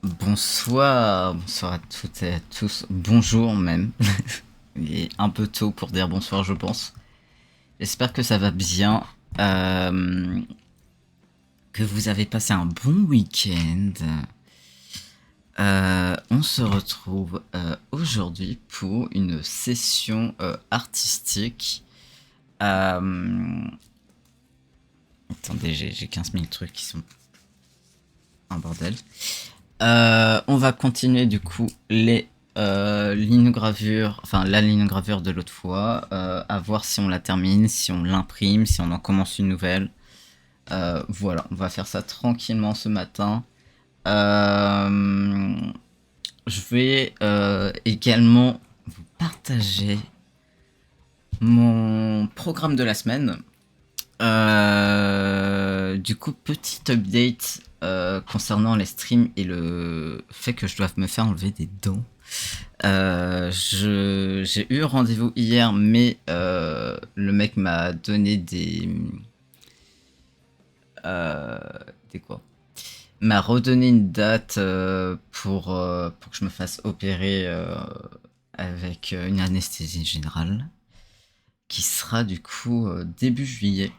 Bonsoir à toutes et à tous, bonjour même. Il est un peu tôt pour dire bonsoir, je pense. J'espère que ça va bien, euh, que vous avez passé un bon week-end. On se retrouve aujourd'hui pour une session artistique. Euh, Attendez, j'ai 15 000 trucs qui sont un bordel. On va continuer du coup les linogravures, enfin la linogravure de l'autre fois, à voir si on la termine, si on l'imprime, si on en commence une nouvelle. Voilà, on va faire ça tranquillement ce matin. Euh, je vais également vous partager mon programme de la semaine. Du coup, petite update concernant les streams et le fait que je dois me faire enlever des dents. J'ai eu rendez-vous hier, mais le mec m'a donné des quoi? M'a redonné une date pour que je me fasse opérer avec une anesthésie générale, qui sera du coup début juillet.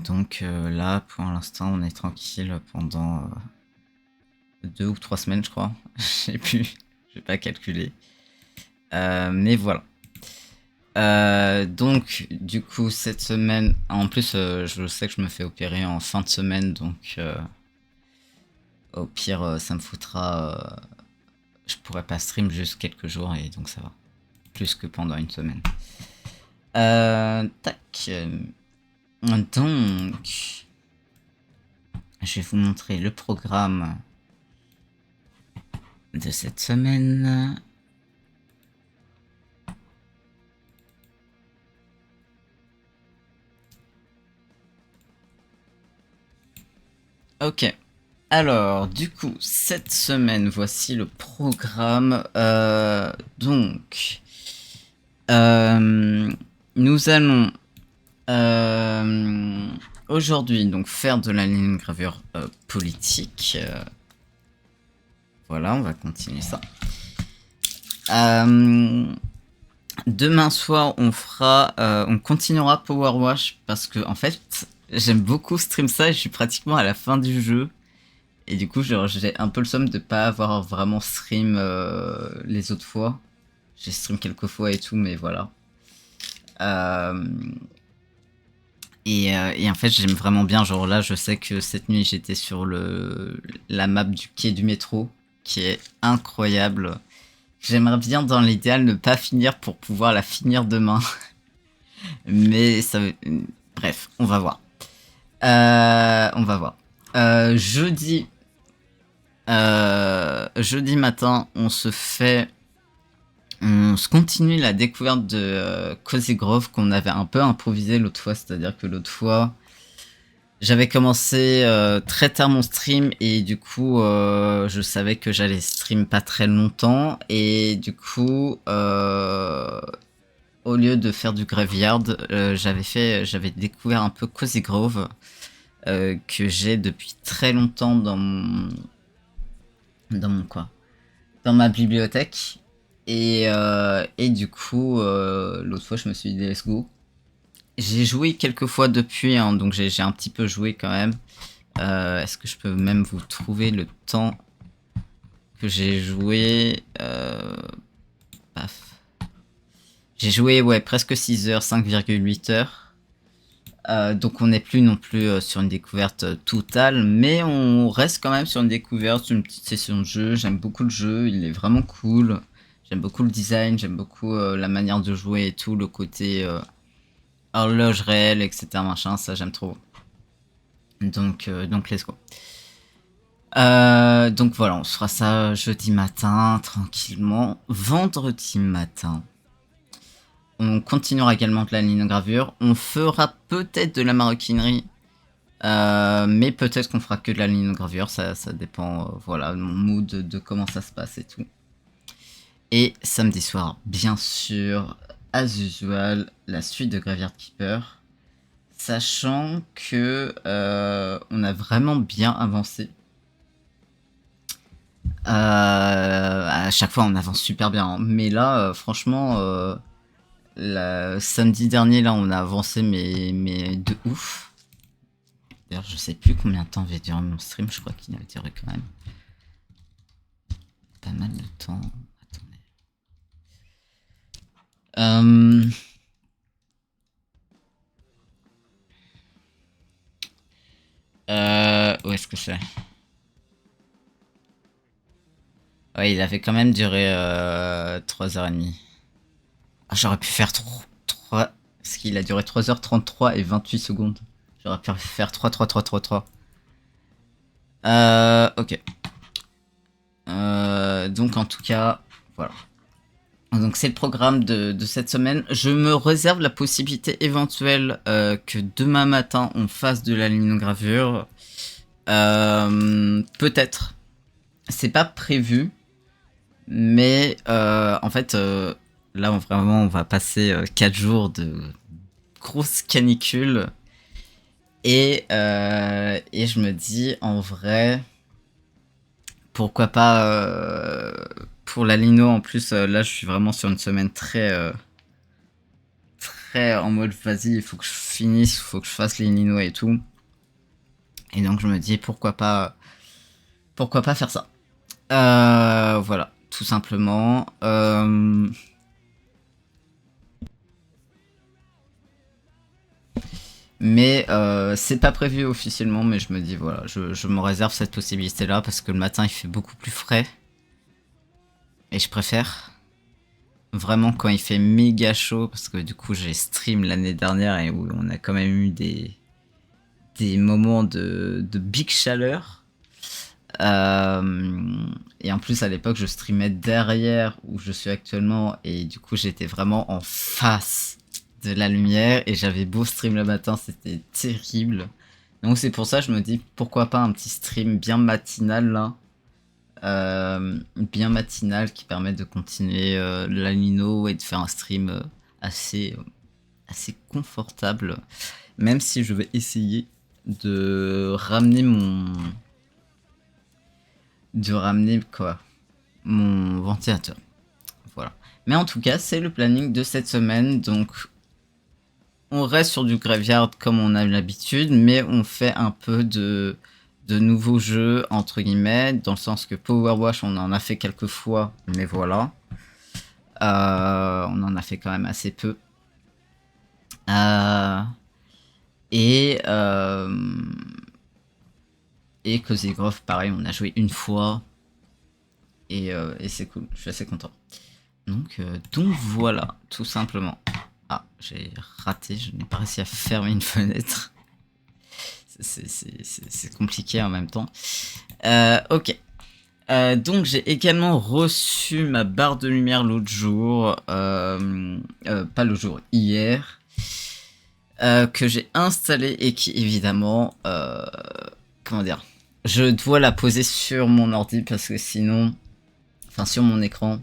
Donc là, pour l'instant, on est tranquille pendant 2 ou 3 semaines, je crois. Je sais plus, je vais pas calculer. Mais voilà. Donc, du coup, cette semaine, en plus, je sais que je me fais opérer en fin de semaine, donc au pire, ça me foutra. Je pourrais pas stream juste quelques jours et donc ça va. Plus que pendant une semaine. Tac. Donc, je vais vous montrer le programme de cette semaine. Ok. Alors, du coup, cette semaine, voici le programme. Donc, nous allons aujourd'hui donc faire de la ligne gravure politique. Voilà, on va continuer ça. Demain soir, on continuera Power Wash parce que en fait, j'aime beaucoup stream ça et je suis pratiquement à la fin du jeu. Et du coup, genre, j'ai un peu le somme de pas avoir vraiment stream les autres fois. J'ai stream quelques fois et tout, mais voilà. Euh, et en fait, j'aime vraiment bien. Genre là, je sais que cette nuit, j'étais sur la map du quai du métro, qui est incroyable. J'aimerais bien, dans l'idéal, ne pas finir pour pouvoir la finir demain. Mais ça... Bref, on va voir. On va voir. Jeudi... jeudi matin, on se continue la découverte de Cozy Grove qu'on avait un peu improvisé l'autre fois. C'est-à-dire que l'autre fois, j'avais commencé très tard mon stream et du coup, je savais que j'allais stream pas très longtemps. Et du coup, au lieu de faire du Graveyard, j'avais découvert un peu Cozy Grove que j'ai depuis très longtemps dans mon quoi, dans ma bibliothèque. Et du coup, l'autre fois, je me suis dit let's go. J'ai joué quelques fois depuis, hein, donc j'ai un petit peu joué quand même. Est-ce que je peux même vous trouver le temps que j'ai joué Paf. J'ai joué ouais, presque 6 heures, 5,8 heures. Donc on n'est plus non plus sur une découverte totale, mais on reste quand même sur une découverte, sur une petite session de jeu. J'aime beaucoup le jeu, il est vraiment cool. J'aime beaucoup le design, j'aime beaucoup la manière de jouer et tout, le côté horloge réelle, etc. Machin, ça j'aime trop. Donc let's go. Donc voilà, on se fera ça jeudi matin, tranquillement. Vendredi matin, on continuera également de la linogravure. On fera peut-être de la maroquinerie. Mais peut-être qu'on fera que de la linogravure, ça dépend, voilà, de mon mood, de comment ça se passe et tout. Et samedi soir, bien sûr, as usual, la suite de Graveyard Keeper. Sachant que on a vraiment bien avancé. À chaque fois, on avance super bien, hein. Mais là, franchement, samedi dernier, là, on a avancé, mais de ouf. D'ailleurs, je sais plus combien de temps avait duré mon stream. Je crois qu'il a duré quand même pas mal de temps. Attendez. Où est-ce que c'est? Ouais, il avait quand même duré 3h30. Ah, j'aurais pu faire 3... Parce qu'il a duré 3h33 et 28 secondes. J'aurais pu faire 3. Ok. Donc en tout cas, voilà. Donc c'est le programme de cette semaine. Je me réserve la possibilité éventuelle que demain matin on fasse de la linogravure. Peut-être. C'est pas prévu. Mais en fait, là vraiment on va passer 4 jours de grosse canicule. Et je me dis en vrai, pourquoi pas pour la lino en plus. Là je suis vraiment sur une semaine très en mode vas-y, il faut que je finisse, il faut que je fasse les lino et tout. Et donc je me dis pourquoi pas faire ça. Voilà, tout simplement. Mais c'est pas prévu officiellement, mais je me dis voilà, je me réserve cette possibilité là parce que le matin il fait beaucoup plus frais. Et je préfère vraiment quand il fait méga chaud parce que du coup j'ai stream l'année dernière et où on a quand même eu des moments de big chaleur. Et en plus à l'époque je streamais derrière où je suis actuellement et du coup j'étais vraiment en face de la lumière et j'avais beau stream le matin, c'était terrible. Donc c'est pour ça que je me dis pourquoi pas un petit stream bien matinal là. Bien matinal qui permet de continuer la lino et de faire un stream assez confortable. Même si je vais essayer de ramener mon ventilateur. Voilà. Mais en tout cas, c'est le planning de cette semaine. Donc, on reste sur du graveyard comme on a l'habitude, mais on fait un peu de nouveaux jeux, entre guillemets, dans le sens que Power Wash, on en a fait quelques fois, mais voilà. On en a fait quand même assez peu. Et Cozy Grove, pareil, on a joué une fois. Et c'est cool, je suis assez content. Donc voilà, tout simplement. Ah, j'ai raté, je n'ai pas réussi à fermer une fenêtre. C'est compliqué en même temps. Ok. Donc j'ai également reçu ma barre de lumière l'autre jour. Pas l'autre jour, hier. Que j'ai installée et qui évidemment... comment dire, je dois la poser sur mon ordi parce que sinon... Enfin sur mon écran.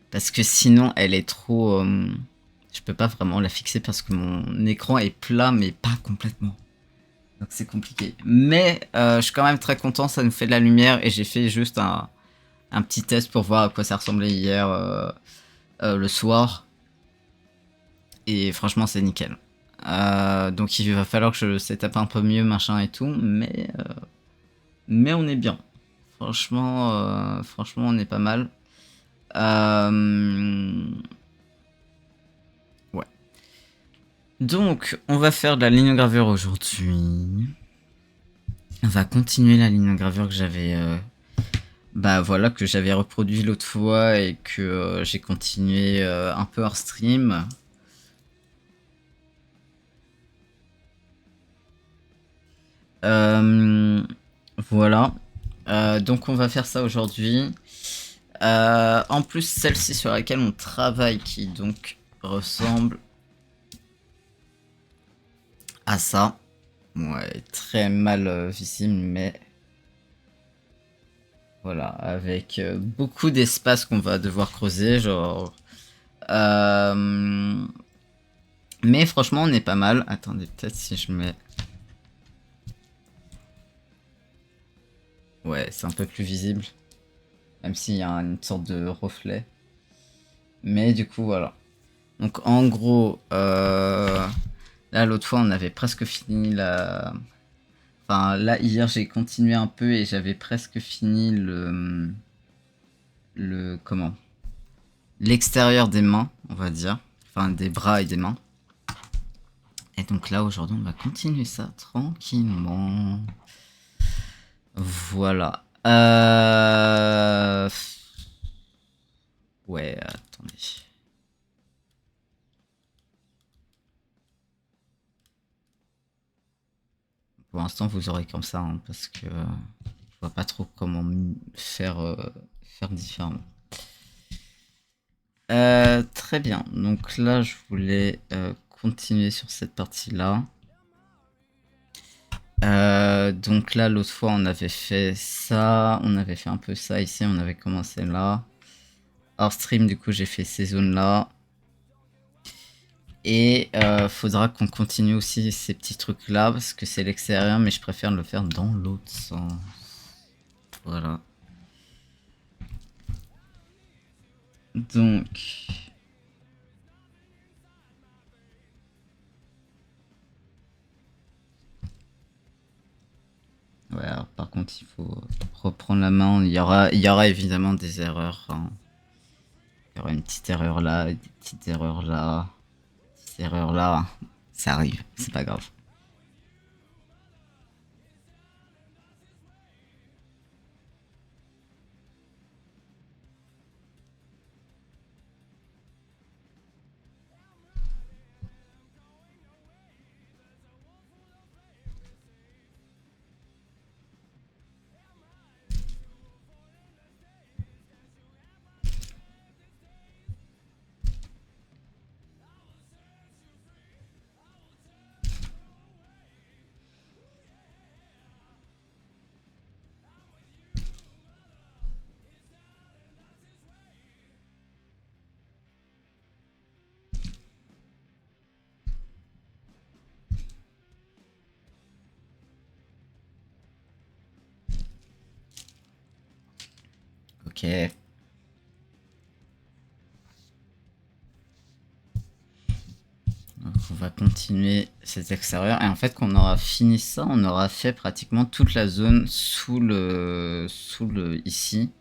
Parce que sinon elle est trop... je peux pas vraiment la fixer parce que mon écran est plat mais pas complètement. Donc c'est compliqué. Mais je suis quand même très content, ça nous fait de la lumière et j'ai fait juste un petit test pour voir à quoi ça ressemblait hier le soir. Et franchement c'est nickel. Donc il va falloir que je setup un peu mieux machin et tout, mais on est bien. Franchement on est pas mal. Ouais. Donc on va faire de la linogravure aujourd'hui. On va continuer la linogravure que j'avais que j'avais reproduit l'autre fois et que j'ai continué un peu hors stream. Voilà. Donc on va faire ça aujourd'hui. En plus, celle-ci sur laquelle on travaille qui donc ressemble à ça. Ouais, très mal visible, mais voilà, avec beaucoup d'espace qu'on va devoir creuser, genre. Mais franchement, on est pas mal. Attendez, peut-être si je mets. Ouais, c'est un peu plus visible. Même s'il y a une sorte de reflet. Mais du coup, voilà. Donc en gros, là l'autre fois on avait presque fini la... Enfin là hier j'ai continué un peu et j'avais presque fini le comment, l'extérieur des mains, on va dire. Enfin des bras et des mains. Et donc là aujourd'hui on va continuer ça tranquillement. Voilà. Ouais, attendez. Pour l'instant, vous aurez comme ça, hein, parce que je vois pas trop comment faire, faire différemment. Très bien. Donc là, je voulais continuer sur cette partie-là. Donc là, l'autre fois, on avait fait ça. On avait fait un peu ça ici. On avait commencé là. Hors stream, du coup, j'ai fait ces zones-là. Et faudra qu'on continue aussi ces petits trucs-là, parce que c'est l'extérieur, mais je préfère le faire dans l'autre sens. Voilà. Donc... Ouais, alors par contre, il faut reprendre la main. Il y aura évidemment des erreurs, hein. Il y aura une petite erreur là, des petites erreurs là, des petites erreurs là. Ça arrive, c'est pas grave. Ok. Donc on va continuer cet extérieur. Et en fait, quand on aura fini ça, on aura fait pratiquement toute la zone sous le ici.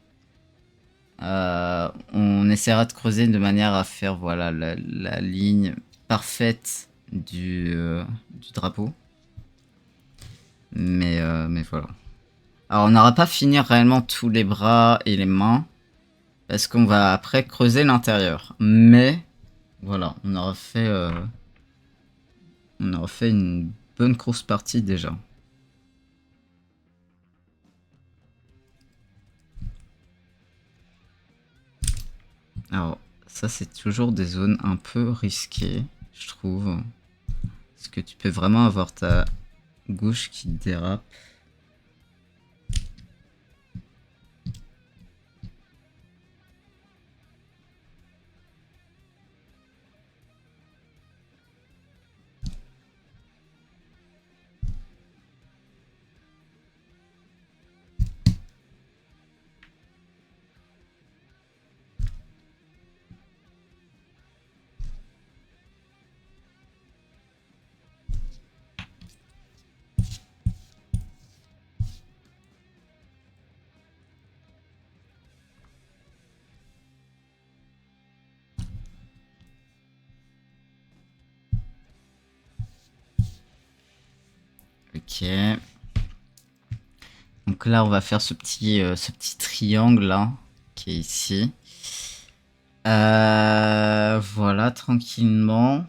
On essaiera de creuser de manière à faire voilà la ligne parfaite du drapeau. Mais voilà. Alors on n'aura pas fini réellement tous les bras et les mains, parce qu'on va après creuser l'intérieur. Mais voilà, on aura fait une bonne grosse partie déjà. Alors ça c'est toujours des zones un peu risquées, je trouve. Parce que tu peux vraiment avoir ta gauche qui dérape. Ok. Donc là, on va faire ce petit triangle là, qui est ici. Voilà, tranquillement.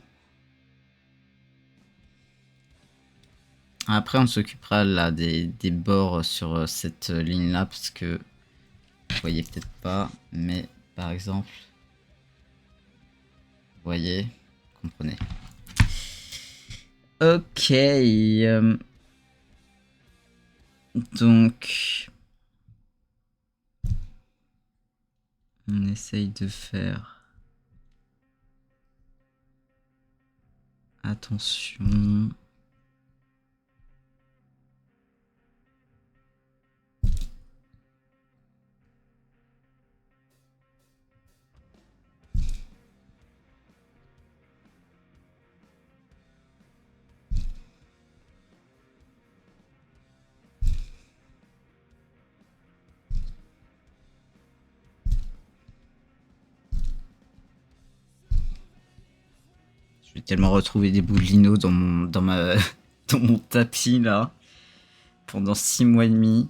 Après, on s'occupera là des bords sur cette ligne là, parce que vous voyez peut-être pas, mais par exemple, vous voyez, comprenez. Ok. Donc, on essaye de faire attention. Je vais tellement retrouver des bouts de lino dans dans mon tapis là pendant 6 mois et demi.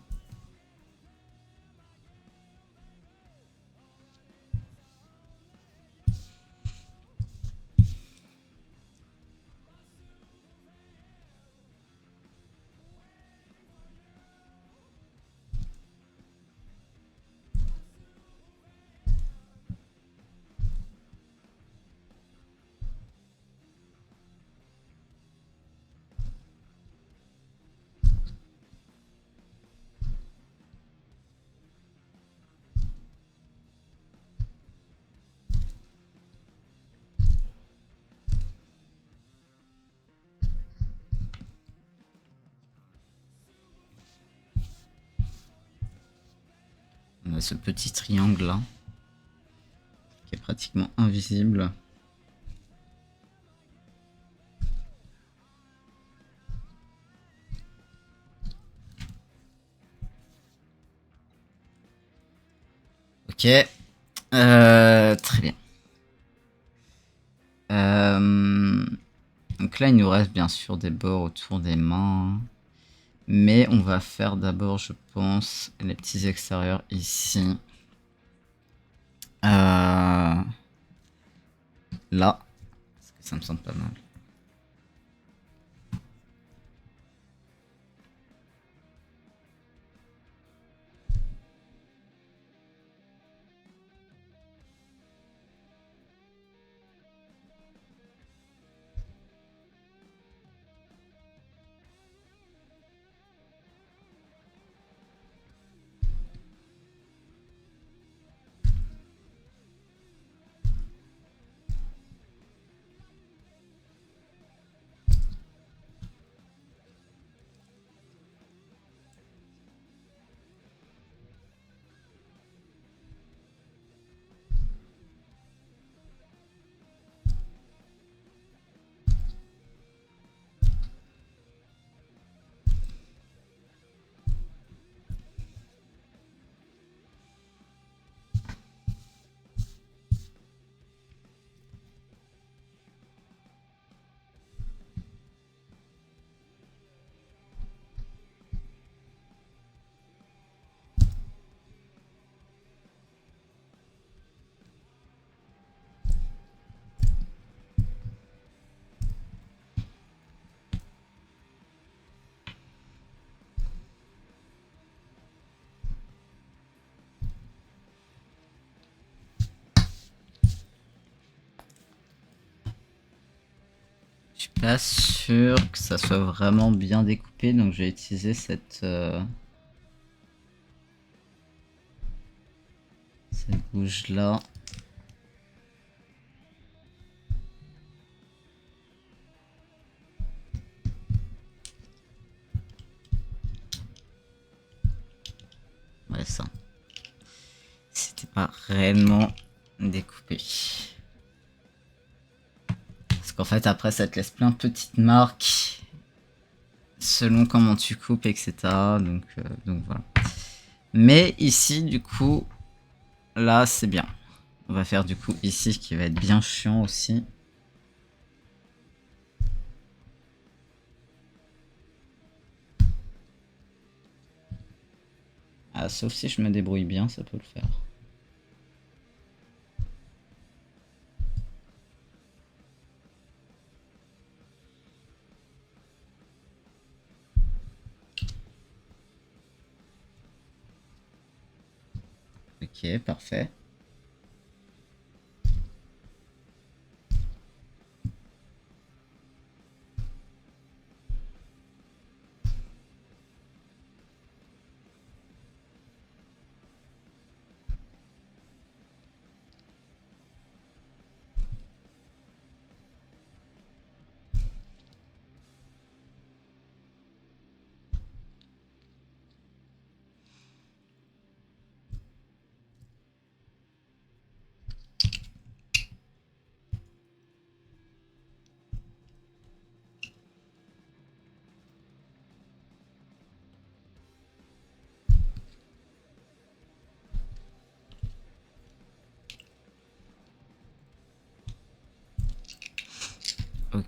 On a ce petit triangle là qui est pratiquement invisible. Ok, très bien. Donc là, il nous reste bien sûr des bords autour des mains. Mais on va faire d'abord, je pense, les petits extérieurs ici. Là. Parce que ça me semble pas mal. Je suis pas sûr que ça soit vraiment bien découpé, donc je vais utiliser cette bouge là. Ouais, ça. C'était pas réellement découpé. Parce qu'en fait, après, ça te laisse plein de petites marques selon comment tu coupes, etc. Donc voilà. Mais ici, du coup, là, c'est bien. On va faire du coup ici, qui va être bien chiant aussi. Ah, sauf si je me débrouille bien, ça peut le faire. Ok, parfait.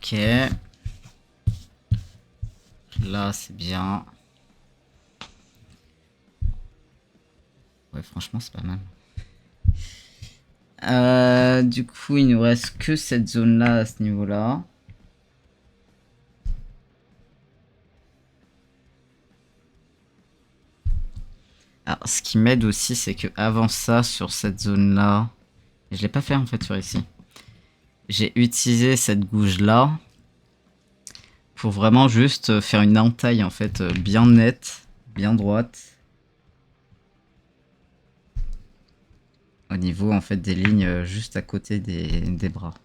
Ok. Là, c'est bien. Ouais, franchement, c'est pas mal. Du coup, il nous reste que cette zone-là à ce niveau-là. Alors, ce qui m'aide aussi, c'est que avant ça, sur cette zone-là, je l'ai pas fait en fait sur ici. J'ai utilisé cette gouge-là pour vraiment juste faire une entaille en fait bien nette, bien droite. Au niveau en fait des lignes juste à côté des bras.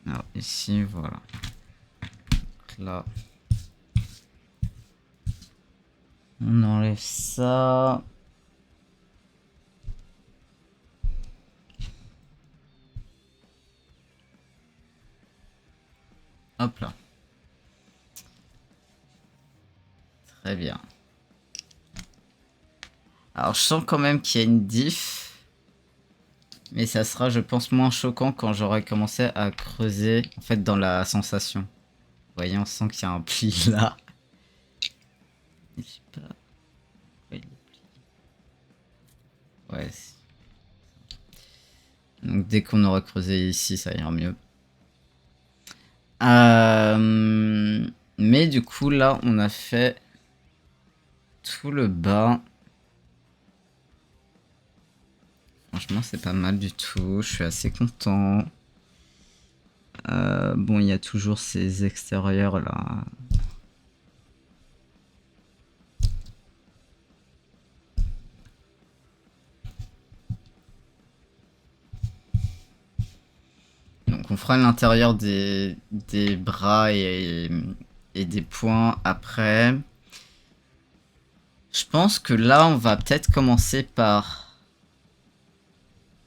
Alors ici, voilà. Donc là, on enlève ça. Hop là. Très bien. Alors je sens quand même qu'il y a une diff. Mais ça sera, je pense, moins choquant quand j'aurai commencé à creuser, en fait, dans la sensation. Vous voyez, on sent qu'il y a un pli là. Je sais pas. Ouais, ouais. Donc dès qu'on aura creusé ici, ça ira mieux. Mais du coup, là, on a fait tout le bas. Franchement, c'est pas mal du tout. Je suis assez content. Bon, il y a toujours ces extérieurs là. Donc on fera l'intérieur des bras et des poings après. Je pense que là, on va peut-être commencer par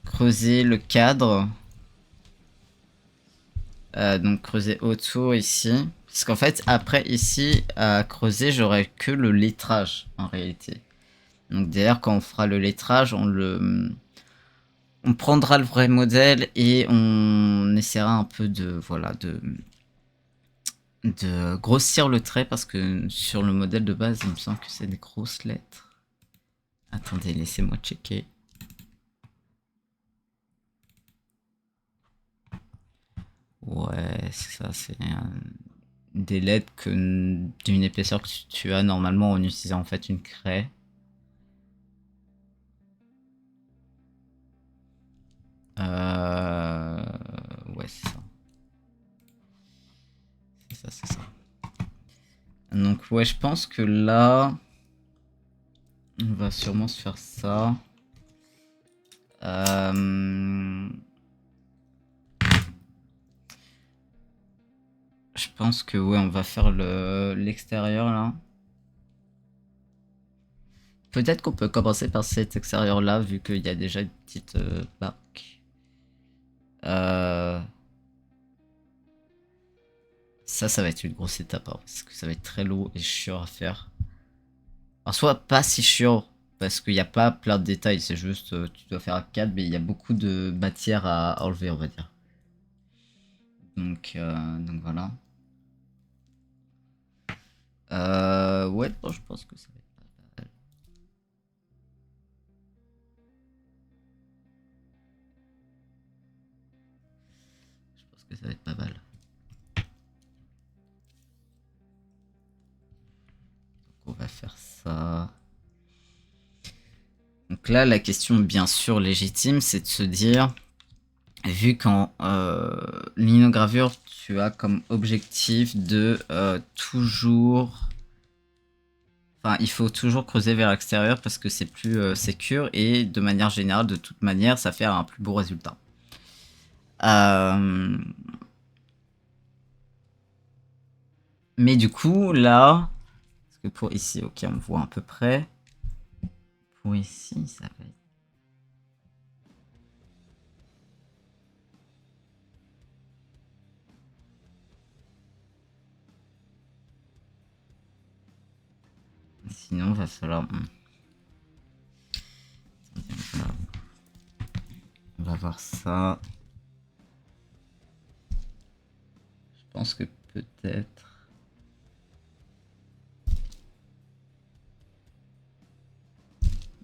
creuser le cadre. Donc creuser autour ici. Parce qu'en fait, après ici, à creuser, j'aurai que le lettrage en réalité. Donc d'ailleurs, quand on fera le lettrage, on prendra le vrai modèle et on essaiera un peu de, voilà, de grossir le trait parce que sur le modèle de base, il me semble que c'est des grosses lettres. Attendez, laissez-moi checker. Ouais, c'est ça, c'est des lettres d'une épaisseur que tu as normalement en utilisant en fait une craie. Ouais, c'est ça. C'est ça, c'est ça. Donc ouais, je pense que là, on va sûrement se faire ça. Je pense que ouais, on va faire l'extérieur là. Peut-être qu'on peut commencer par cet extérieur là, vu qu'il y a déjà une petite barque. Ça va être une grosse étape, hein, parce que ça va être très lourd et chiant à faire. En soit pas si chiant, parce qu'il n'y a pas plein de détails, c'est juste tu dois faire un cadre, mais il y a beaucoup de matière à enlever, on va dire. Donc voilà. Ouais, bon, je pense que ça va être pas mal. Je pense que ça va être pas mal. Donc on va faire ça. Donc là, la question bien sûr légitime, c'est de se dire, vu qu'en linogravure, tu as comme objectif de toujours... Enfin, il faut toujours creuser vers l'extérieur parce que c'est plus sécure et de manière générale, de toute manière, ça fait un plus beau résultat. Mais du coup, là, que pour ici, ok, on voit à peu près. Pour ici, ça va être... Sinon, va falloir... On va voir ça. Je pense que peut-être...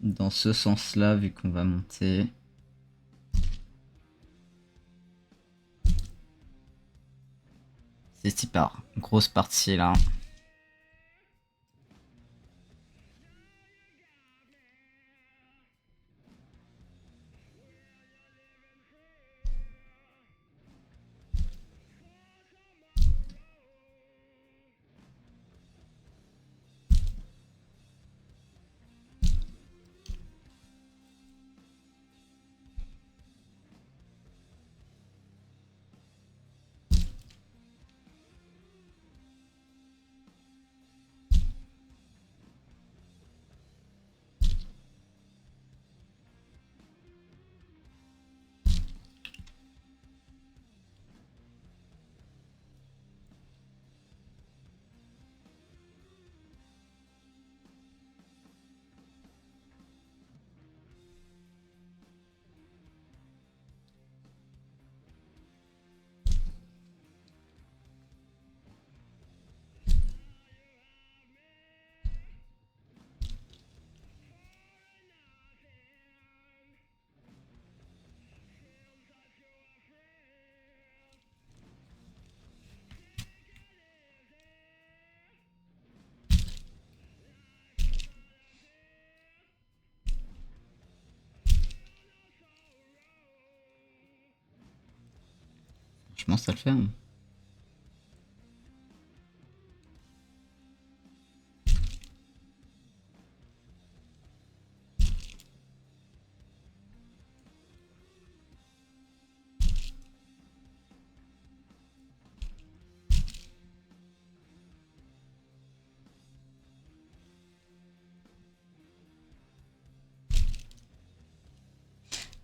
Dans ce sens-là, vu qu'on va monter... C'est type par grosse partie là. Franchement, ça le fait. Hein.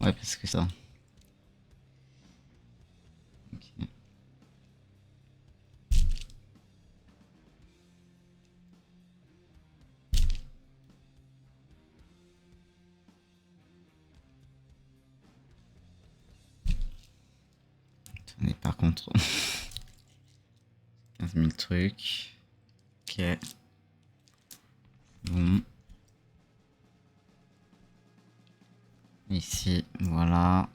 Ouais, parce que ça. Ok. Attendez, par contre... 15 000 trucs. Ok. Bon. Ici, voilà.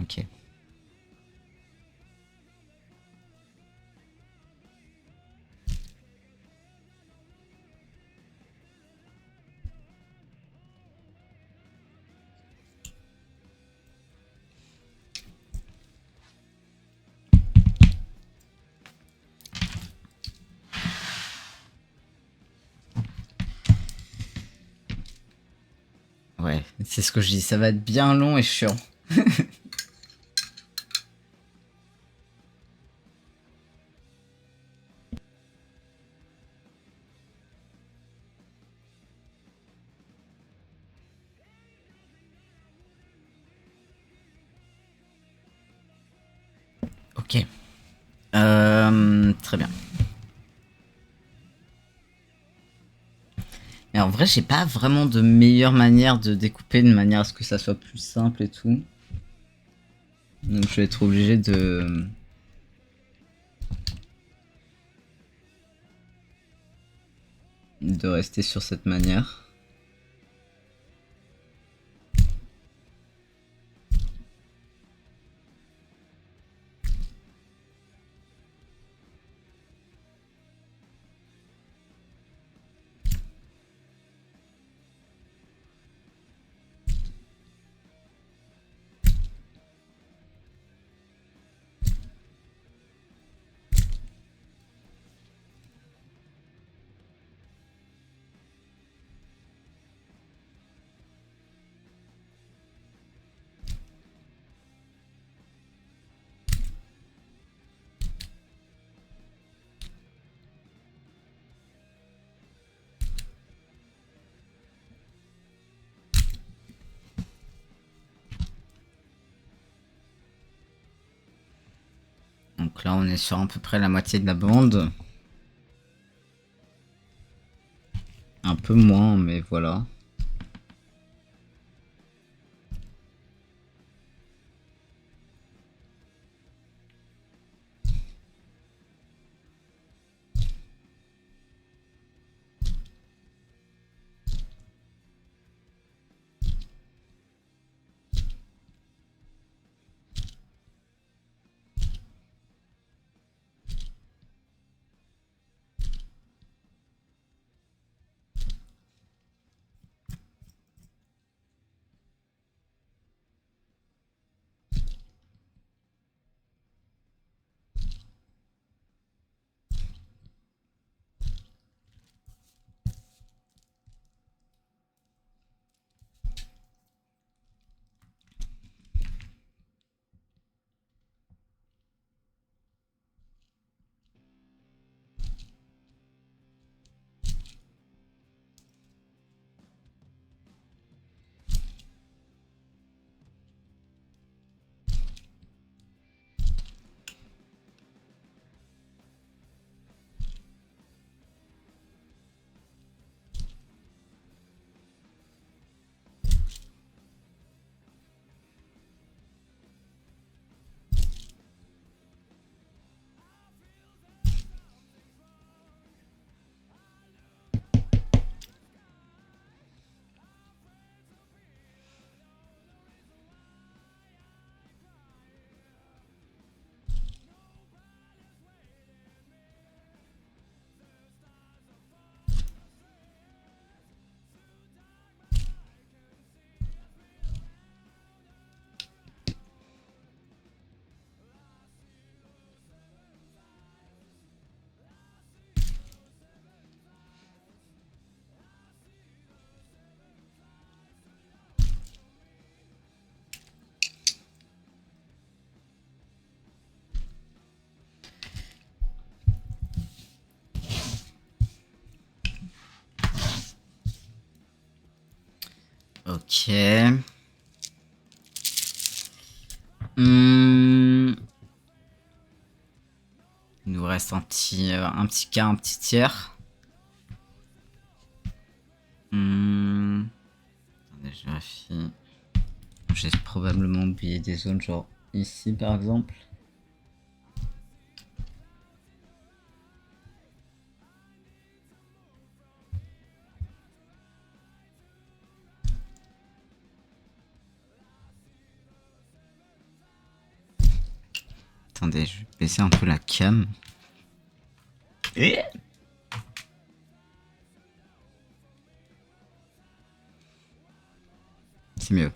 Ok. Ouais, c'est ce que je dis, ça va être bien long et chiant. Ok. Très bien. Mais en vrai, j'ai pas vraiment de meilleure manière de découper de manière à ce que ça soit plus simple et tout. Donc je vais être obligé de rester sur cette manière. Donc là, on est sur à peu près la moitié de la bande. Un peu moins, mais voilà. Ok. Il nous reste un petit quart, un petit tiers. Attendez, je vérifie. J'ai probablement oublié des zones, genre ici par exemple. Attendez, je vais baisser un peu la cam. C'est mieux.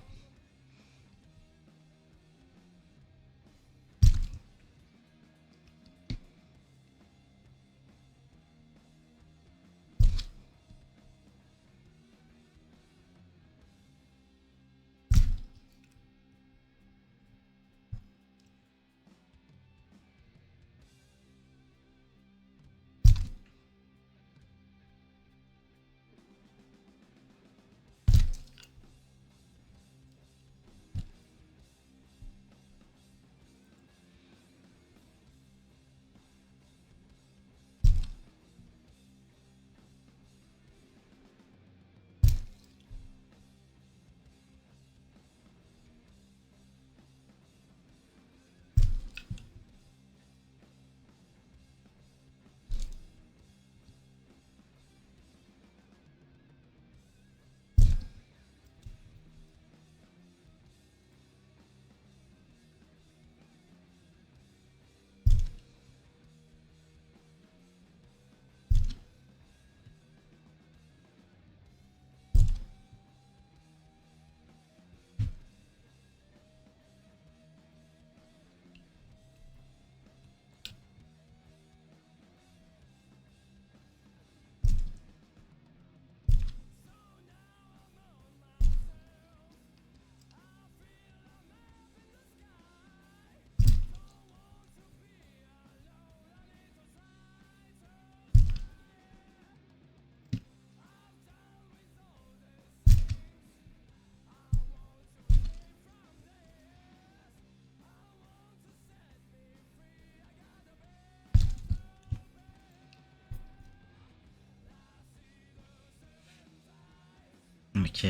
Ok.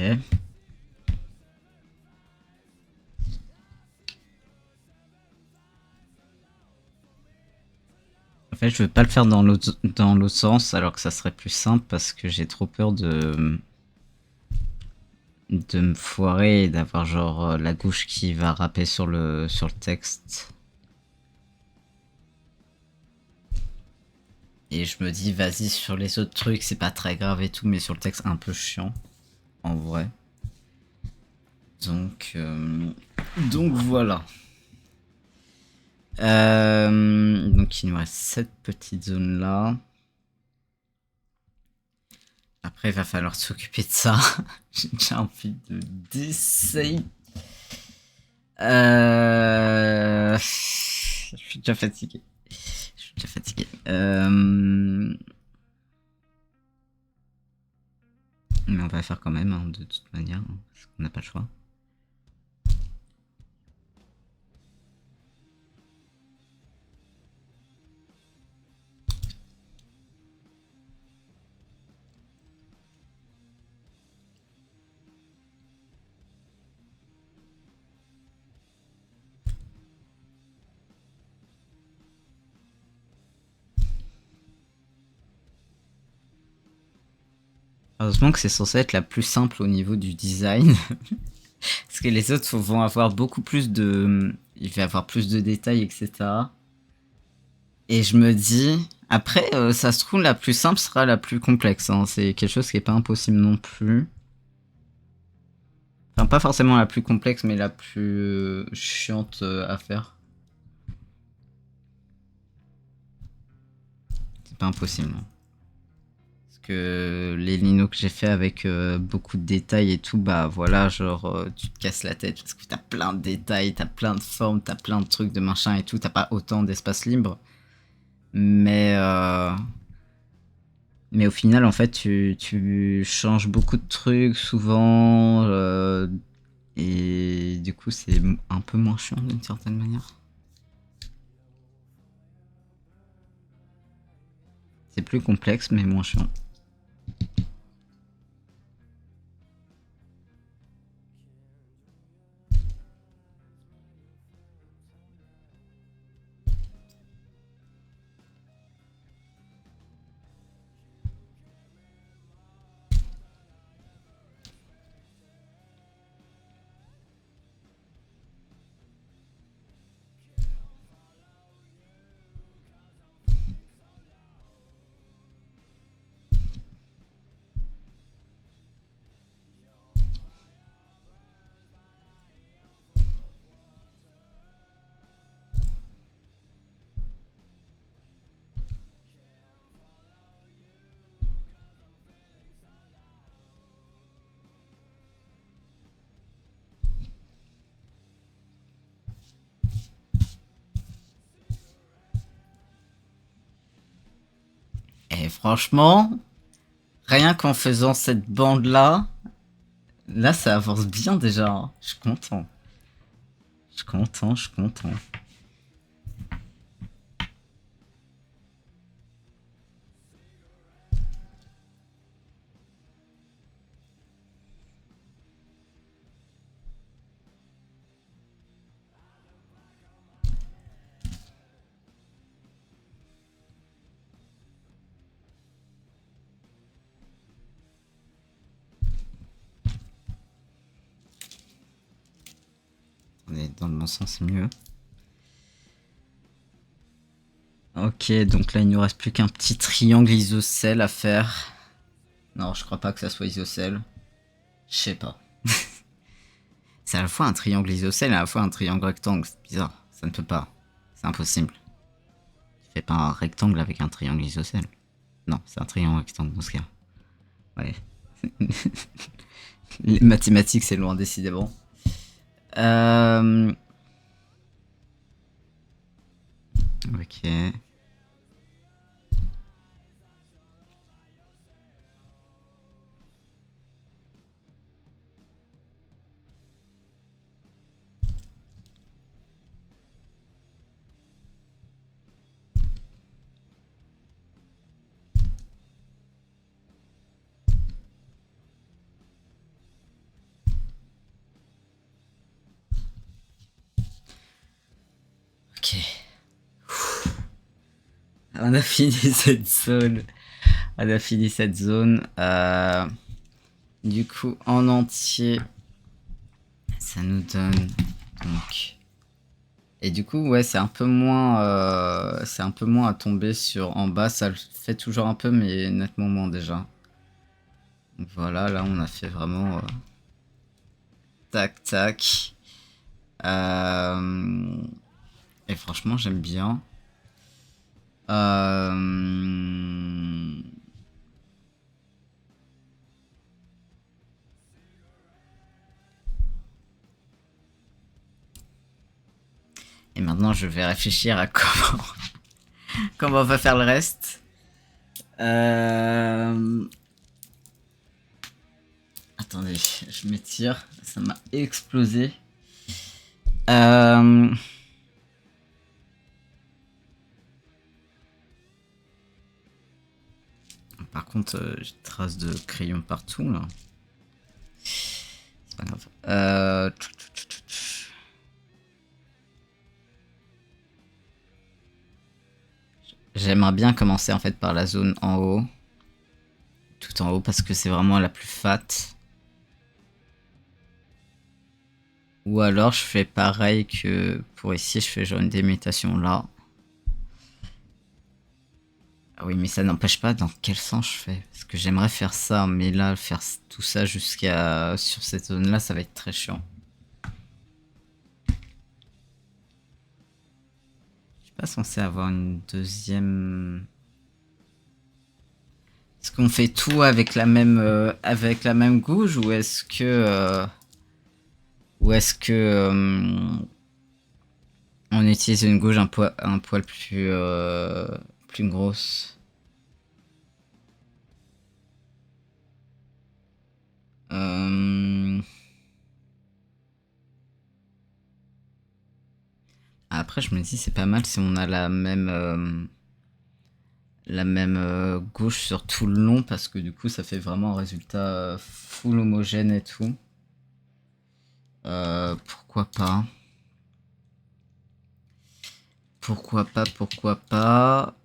En fait, je veux pas le faire dans l'autre sens, alors que ça serait plus simple parce que j'ai trop peur de me foirer et d'avoir genre la gauche qui va rapper sur le texte. Et je me dis, vas-y, sur les autres trucs, c'est pas très grave et tout, mais sur le texte, un peu chiant, en vrai. Donc voilà. Donc il nous reste cette petite zone là. Après, il va falloir s'occuper de ça. J'ai déjà envie d'essayer. Je suis déjà fatigué. Mais on va faire quand même, hein, de toute manière, hein, parce qu'on n'a pas le choix. Heureusement que c'est censé être la plus simple au niveau du design. Parce que les autres vont avoir beaucoup plus de... Il va y avoir plus de détails, etc. Et je me dis... Après, ça se trouve, la plus simple sera la plus complexe. Hein. C'est quelque chose qui est pas impossible non plus. Enfin, pas forcément la plus complexe, mais la plus chiante à faire. C'est pas impossible. Non. Parce que les linos que j'ai fait avec beaucoup de détails et tout, bah voilà, genre tu te casses la tête parce que t'as plein de détails, t'as plein de formes, t'as plein de trucs de machin et tout, t'as pas autant d'espace libre. Mais au final, en fait, tu changes beaucoup de trucs souvent et du coup, c'est un peu moins chiant d'une certaine manière. C'est plus complexe, mais moins chiant. Et franchement, rien qu'en faisant cette bande-là, là, ça avance bien déjà. Hein. Je suis content. Je suis content, je suis content. On est dans le bon sens, c'est mieux. Ok, donc là, il nous reste plus qu'un petit triangle isocèle à faire. Non, je crois pas que ça soit isocèle. Je sais pas. C'est à la fois un triangle isocèle et à la fois un triangle rectangle. C'est bizarre. Ça ne peut pas. C'est impossible. Tu fais pas un rectangle avec un triangle isocèle. Non, c'est un triangle rectangle dans ce cas. Ouais. Les mathématiques, c'est loin décidément. Ok. On a fini cette zone. On a fini cette zone. Du coup, en entier, ça nous donne donc. Et du coup, ouais, c'est un peu moins à tomber sur en bas. Ça le fait toujours un peu, mais nettement moins déjà. Donc voilà, là, on a fait vraiment tac tac. Et franchement, j'aime bien. Et maintenant, je vais réfléchir à comment on va faire le reste. Attendez, je m'étire. Ça m'a explosé. Par contre, j'ai des traces de crayon partout là. C'est pas grave. J'aimerais bien commencer en fait par la zone en haut. Tout en haut parce que c'est vraiment la plus fat. Ou alors je fais pareil que pour ici, je fais genre une démutation là. Ah oui, mais ça n'empêche pas dans quel sens je fais. Parce que j'aimerais faire ça, mais là, faire tout ça jusqu'à sur cette zone là, ça va être très chiant. Je suis pas censé avoir une deuxième... Est-ce qu'on fait tout avec la même gouge ou est-ce que on utilise une gouge un poil plus grosse. Après, je me dis c'est pas mal si on a la même gauche sur tout le long parce que du coup ça fait vraiment un résultat full homogène et tout. Pourquoi pas. Pourquoi pas.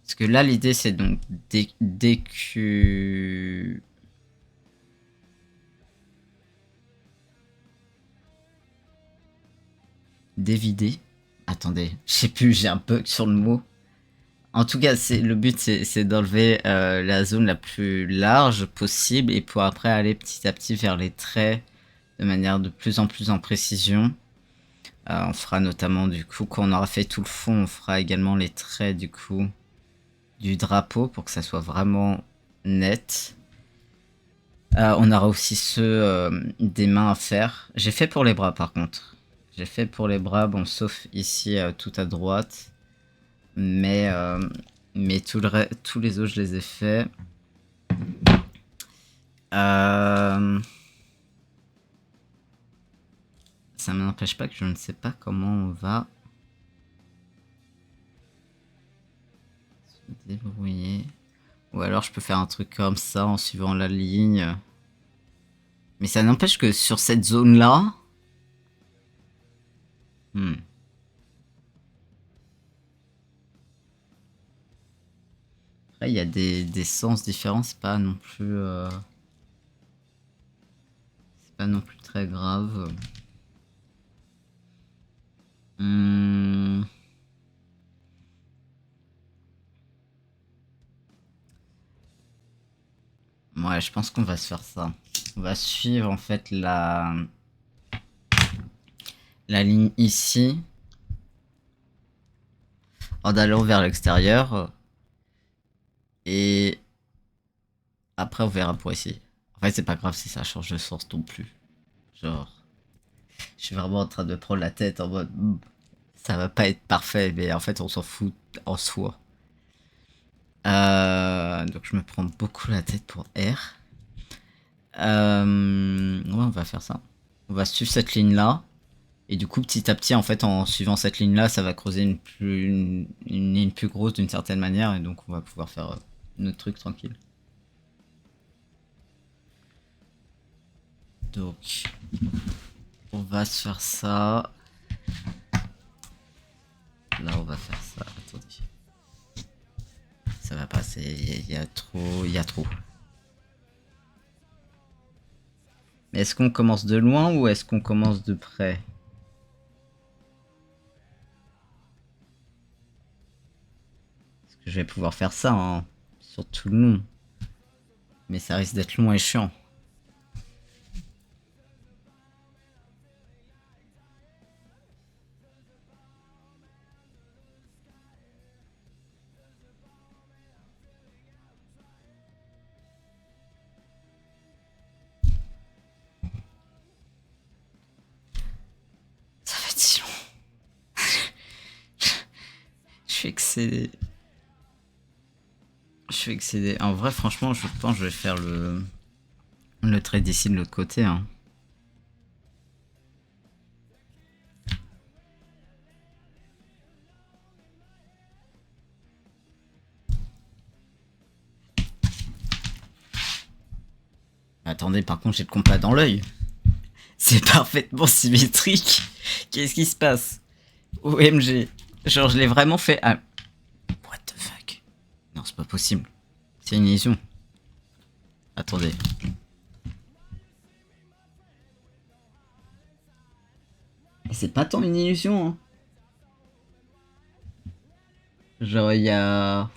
Parce que là l'idée c'est donc dévider. Attendez, je sais plus, j'ai un bug sur le mot. En tout cas, le but, c'est d'enlever la zone la plus large possible et pour après aller petit à petit vers les traits de manière de plus en précision. On fera notamment du coup, quand on aura fait tout le fond, on fera également les traits du coup du drapeau pour que ça soit vraiment net. On aura aussi ceux des mains à faire. J'ai fait pour les bras par contre. J'ai fait pour les bras, bon sauf ici tout à droite. Mais tous les autres, je les ai faits. Ça ne m'empêche pas que je ne sais pas comment on va se débrouiller. Ou alors je peux faire un truc comme ça en suivant la ligne. Mais ça n'empêche que sur cette zone-là... Après, il y a des sens différents, c'est pas non plus... C'est pas non plus très grave. Ouais, je pense qu'on va se faire ça. On va suivre en fait la ligne ici. En allant vers l'extérieur. Et après on verra pour ici. En fait c'est pas grave si ça change de sens non plus. Genre, je suis vraiment en train de prendre la tête en mode ça va pas être parfait, mais en fait on s'en fout en soi. Donc je me prends beaucoup la tête pour R. Ouais, on va faire ça. On va suivre cette ligne là. Et du coup, petit à petit, en fait, en suivant cette ligne-là, ça va creuser une ligne plus grosse d'une certaine manière. Et donc, on va pouvoir faire notre truc tranquille. Donc, On va se faire ça. Là, on va faire ça. Attendez. Ça va passer. Il y a trop. Il y a trop. Mais est-ce qu'on commence de loin ou est-ce qu'on commence de près? Parce que je vais pouvoir faire ça hein, sur tout le long. Mais ça risque d'être long et chiant. Ça va être si long. Je suis excédé. Je suis excédé. En vrai, franchement, je pense que je vais faire le trade d'ici de l'autre côté. Hein. Attendez, par contre, j'ai le compas dans l'œil. C'est parfaitement symétrique. Qu'est-ce qui se passe? OMG. Genre, je l'ai vraiment fait. Ah. What the fuck? Non, c'est pas possible. C'est une illusion. Attendez. C'est pas tant une illusion. Hein. Genre, il y a.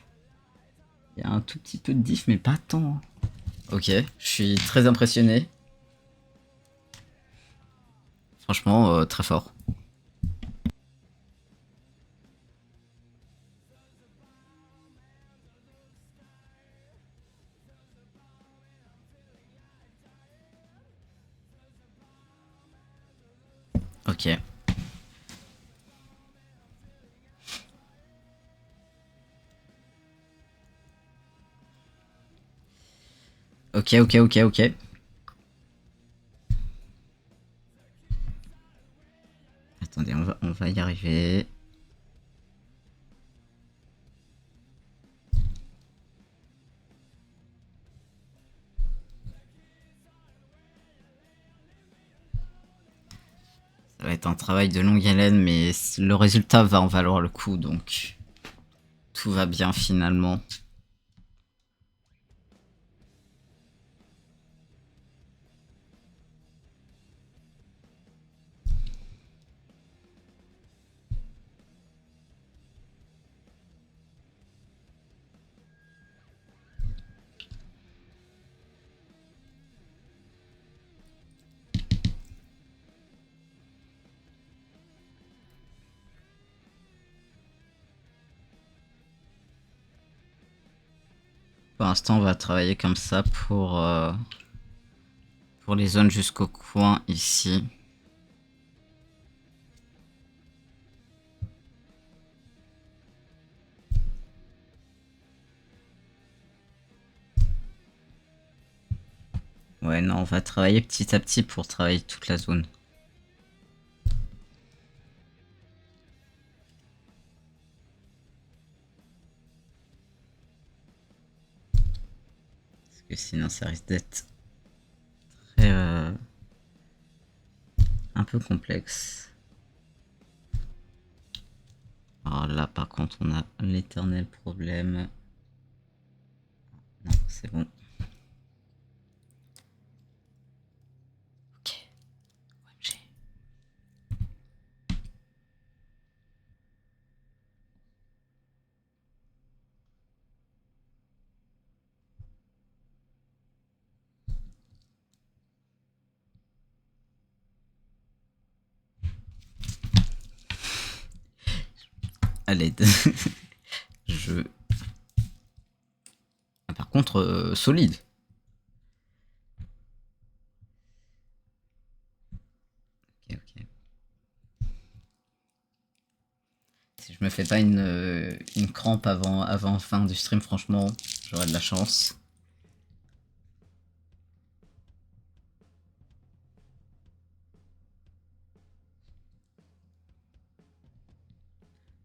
Il y a un tout petit peu de diff, mais pas tant. Hein. Ok, je suis très impressionné. Franchement, très fort. Ok. Ok, ok, ok, ok. Attendez, on va y arriver. Ça va être un travail de longue haleine, mais le résultat va en valoir le coup, donc tout va bien finalement. Pour l'instant, on va travailler comme ça pour les zones jusqu'au coin ici. Ouais, non, on va travailler petit à petit pour travailler toute la zone. Parce que sinon, ça risque d'être très, un peu complexe. Alors là, par contre, on a l'éternel problème. Non, c'est bon. Ok. OMG. À l'aide. Je... Ah, par contre, solide. Ok, ok. Si je me fais pas une crampe avant fin du stream, franchement, j'aurais de la chance.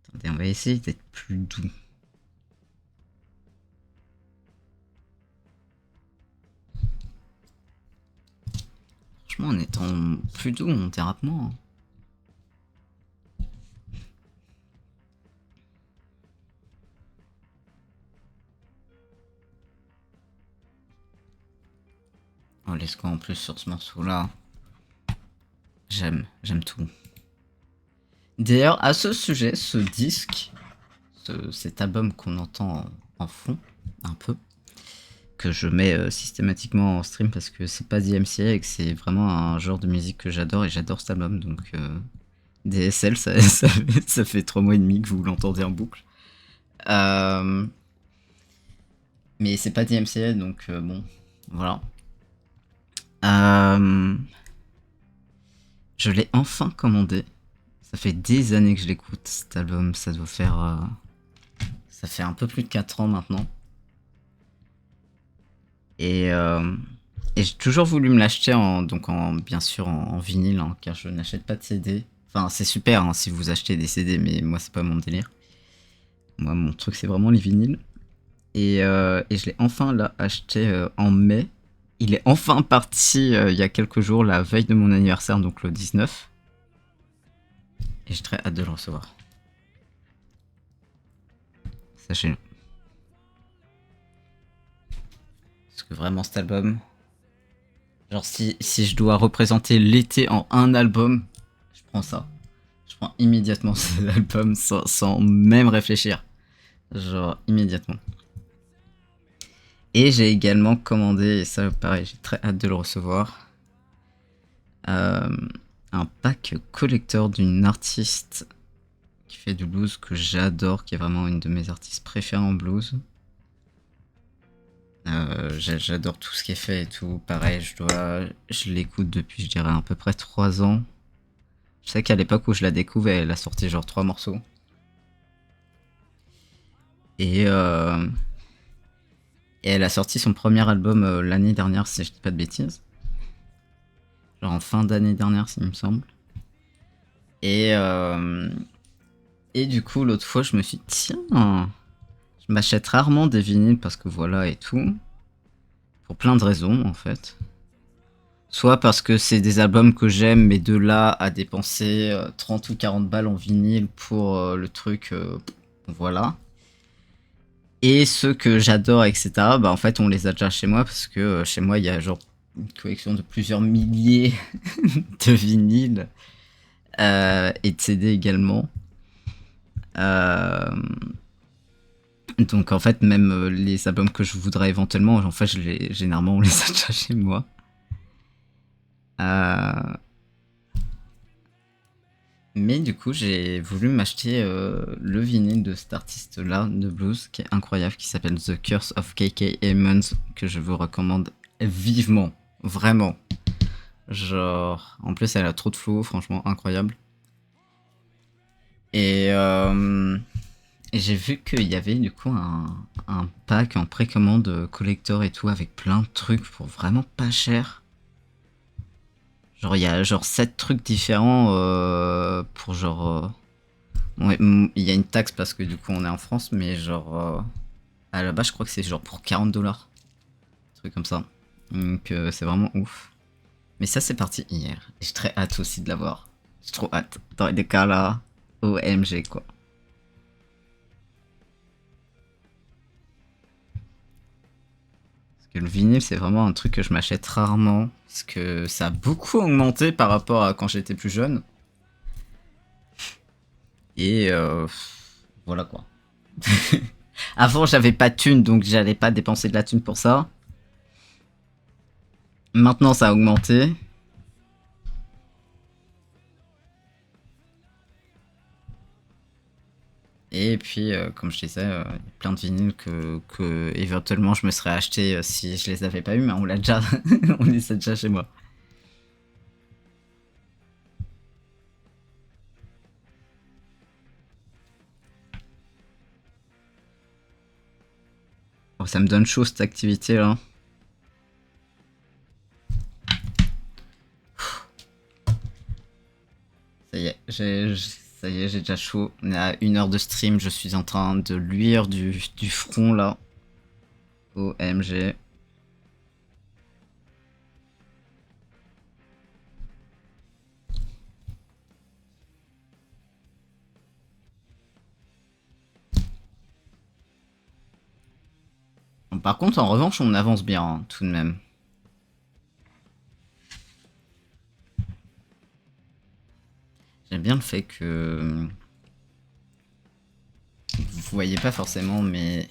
Attendez, on va essayer d'être plus doux. Franchement, en étant plus doux, on dérape moins. Oh, les scores en plus sur ce morceau-là. J'aime tout. D'ailleurs, à ce sujet, ce disque, cet album qu'on entend en fond, un peu, que je mets systématiquement en stream parce que c'est pas DMCA et que c'est vraiment un genre de musique que j'adore et j'adore cet album. Donc DSL, ça fait 3 mois et demi que vous l'entendez en boucle. Mais c'est pas DMCA, donc bon, voilà. Je l'ai enfin commandé. Ça fait des années que je l'écoute, cet album. Ça doit faire... ça fait un peu plus de 4 ans maintenant. Et j'ai toujours voulu me l'acheter bien sûr en vinyle, hein, car je n'achète pas de CD. Enfin, c'est super hein, si vous achetez des CD, mais moi c'est pas mon délire. Moi mon truc c'est vraiment les vinyles. Et je l'ai enfin là acheté en mai. Il est enfin parti il y a quelques jours, la veille de mon anniversaire, donc le 19. Et j'ai très hâte de le recevoir. Sachez-le. Parce que vraiment cet album... Genre si je dois représenter l'été en un album, je prends ça. Je prends immédiatement cet album sans même réfléchir. Genre immédiatement. Et j'ai également commandé, et ça pareil, j'ai très hâte de le recevoir, un pack collector d'une artiste qui fait du blues que j'adore, qui est vraiment une de mes artistes préférées en blues. J'adore tout ce qui est fait et tout. Pareil, je l'écoute depuis, je dirais, à peu près 3 ans. Je sais qu'à l'époque où je la découvre, elle a sorti genre 3 morceaux. Et elle a sorti son premier album l'année dernière, si je dis pas de bêtises. Genre en fin d'année dernière, s'il me semble. Et du coup, l'autre fois, je me suis dit, tiens, je m'achète rarement des vinyles parce que voilà et tout. Pour plein de raisons, en fait. Soit parce que c'est des albums que j'aime, mais de là à dépenser 30 ou 40 balles en vinyle pour le truc, voilà. Et ceux que j'adore, etc., bah en fait, on les a déjà chez moi parce que chez moi, il y a genre une collection de plusieurs milliers de vinyles et de CD également. Donc en fait, même les albums que je voudrais éventuellement, en fait, généralement, on les a déjà chez moi. Mais du coup, j'ai voulu m'acheter le vinyle de cet artiste-là de blues qui est incroyable, qui s'appelle The Curse of KK Emmons, que je vous recommande vivement, vraiment. Genre, en plus, elle a trop de flow, franchement incroyable. Et j'ai vu qu'il y avait du coup un pack en précommande collector et tout avec plein de trucs pour vraiment pas cher. Genre il y a genre 7 trucs différents pour genre... ouais, il y a une taxe parce que du coup on est en France, mais genre... à la base je crois que c'est genre pour 40$. Un truc comme ça. Donc c'est vraiment ouf. Mais ça c'est parti hier. Et j'ai très hâte aussi de l'avoir. J'ai trop hâte. Dans les cas là, OMG quoi. Parce que le vinyle c'est vraiment un truc que je m'achète rarement. Parce que ça a beaucoup augmenté par rapport à quand j'étais plus jeune. Et voilà quoi. Avant j'avais pas de thune donc j'allais pas dépenser de la thune pour ça. Maintenant ça a augmenté. Et puis comme je disais, il y a plein de vinyles que éventuellement je me serais acheté si je les avais pas eu, mais on l'a déjà on les a déjà chez moi. Oh, ça me donne chaud cette activité là. Ça y est, j'ai déjà chaud. On est à 1 heure de stream, je suis en train de luire du front là. OMG. Par contre, en revanche, on avance bien, hein, tout de même. J'aime bien le fait que... Vous voyez pas forcément, mais...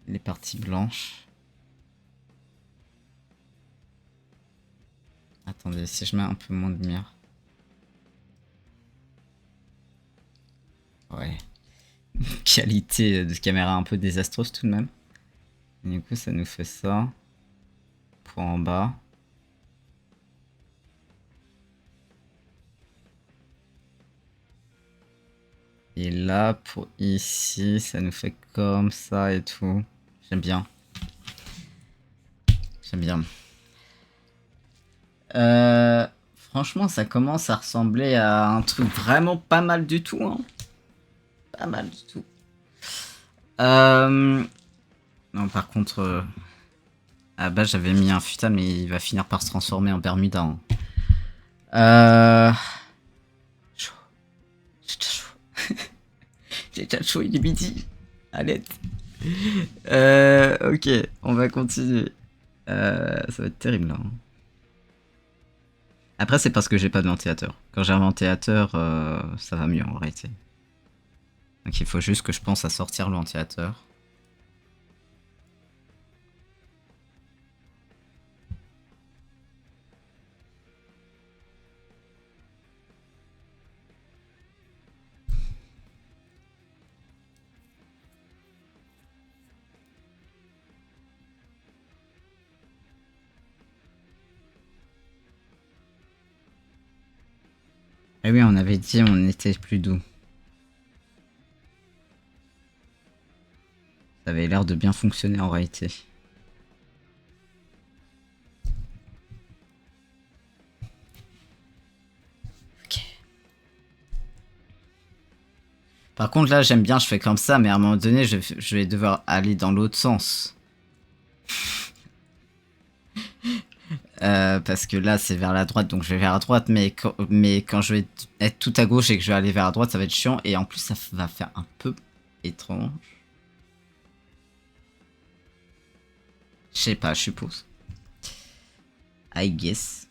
les parties blanches. Attendez, si je mets un peu moins de lumière. Ouais. Qualité de caméra un peu désastreuse tout de même. Et du coup, ça nous fait ça. Point en bas. Et là, pour ici, ça nous fait comme ça et tout. J'aime bien. J'aime bien. Franchement, ça commence à ressembler à un truc vraiment pas mal du tout. Hein. Pas mal du tout. Non, par contre... À la base, j'avais mis un futal, mais il va finir par se transformer en Bermuda. Hein. Chaud. J'ai déjà chaud. J'ai déjà chaud, il est midi. À l'aide. Ok, on va continuer. Ça va être terrible là. Hein. Après, c'est parce que j'ai pas de ventilateur. Quand j'ai un ventilateur, ça va mieux en réalité. Donc il faut juste que je pense à sortir le ventilateur. Eh oui, on avait dit on était plus doux. Ça avait l'air de bien fonctionner en réalité. Ok. Par contre là j'aime bien, je fais comme ça, mais à un moment donné je vais devoir aller dans l'autre sens. Parce que là c'est vers la droite, donc je vais vers la droite, mais quand je vais être tout à gauche et que je vais aller vers la droite, ça va être chiant, et en plus ça va faire un peu étrange. Je sais pas, je suppose. I guess.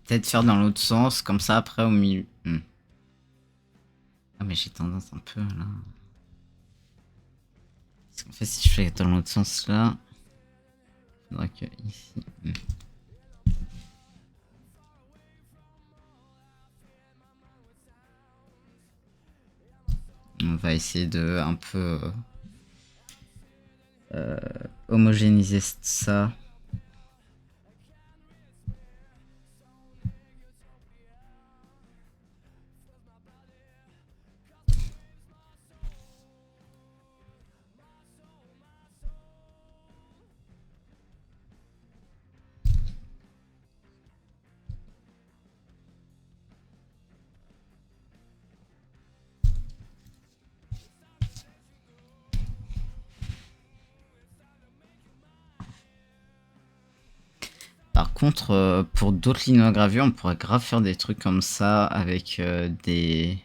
Peut-être faire dans l'autre sens, comme ça après au milieu. Ah mais j'ai tendance un peu là. Parce qu'en fait si je fais dans l'autre sens là, il faudra que ici. On va essayer de un peu homogénéiser ça. Par contre, pour d'autres linogravures, on pourrait grave faire des trucs comme ça avec des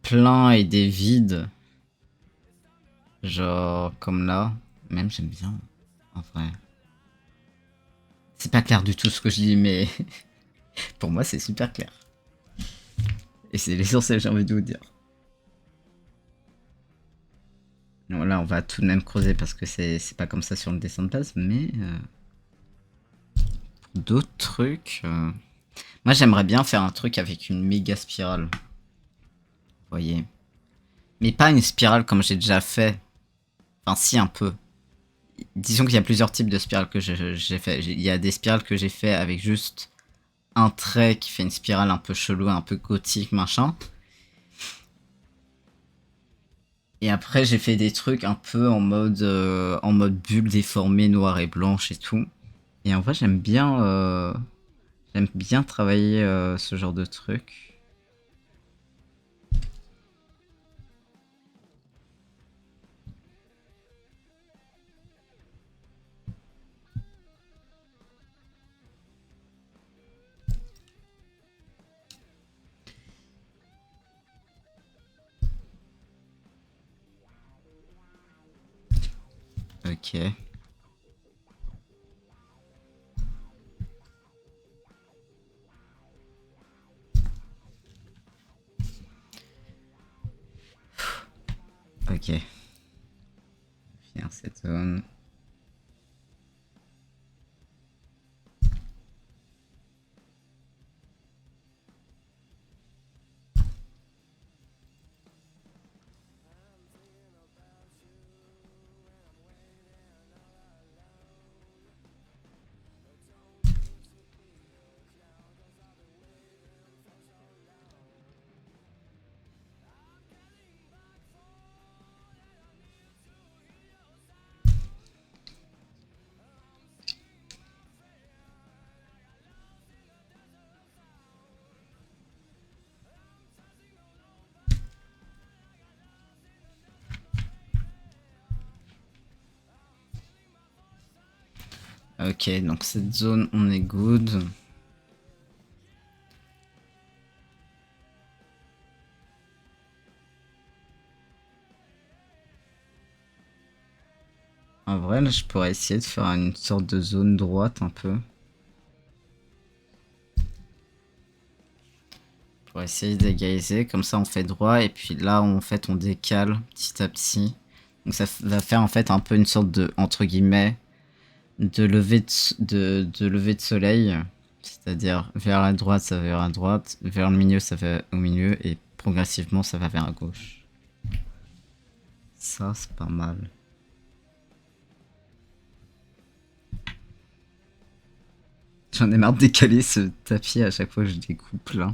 pleins et des vides. Genre comme là. Même j'aime bien, en vrai. C'est pas clair du tout ce que je dis, mais pour moi c'est super clair. Et c'est l'essentiel, j'ai envie de vous dire. Non, là on va tout de même creuser parce que c'est pas comme ça sur le dessin de base, mais d'autres trucs. Moi, j'aimerais bien faire un truc avec une méga spirale. Vous voyez. Mais pas une spirale comme j'ai déjà fait. Enfin, si, un peu. Disons qu'il y a plusieurs types de spirales que j'ai fait. Il y a des spirales que j'ai fait avec juste un trait qui fait une spirale un peu chelou, un peu gothique, machin. Et après, j'ai fait des trucs un peu en mode bulle déformée, noire et blanche et tout. Et en vrai, j'aime bien travailler ce genre de truc. Ok. Ok. Finir cette zone. Ok, donc cette zone, on est good. En vrai, là, je pourrais essayer de faire une sorte de zone droite un peu. Pour essayer d'égaliser, comme ça on fait droit et puis là en fait on décale petit à petit. Donc ça va faire en fait un peu une sorte de, entre guillemets, de lever de soleil. C'est-à-dire vers la droite ça va vers la droite, vers le milieu ça va au milieu et progressivement ça va vers la gauche. Ça c'est pas mal. J'en ai marre de décaler ce tapis à chaque fois que je découpe là.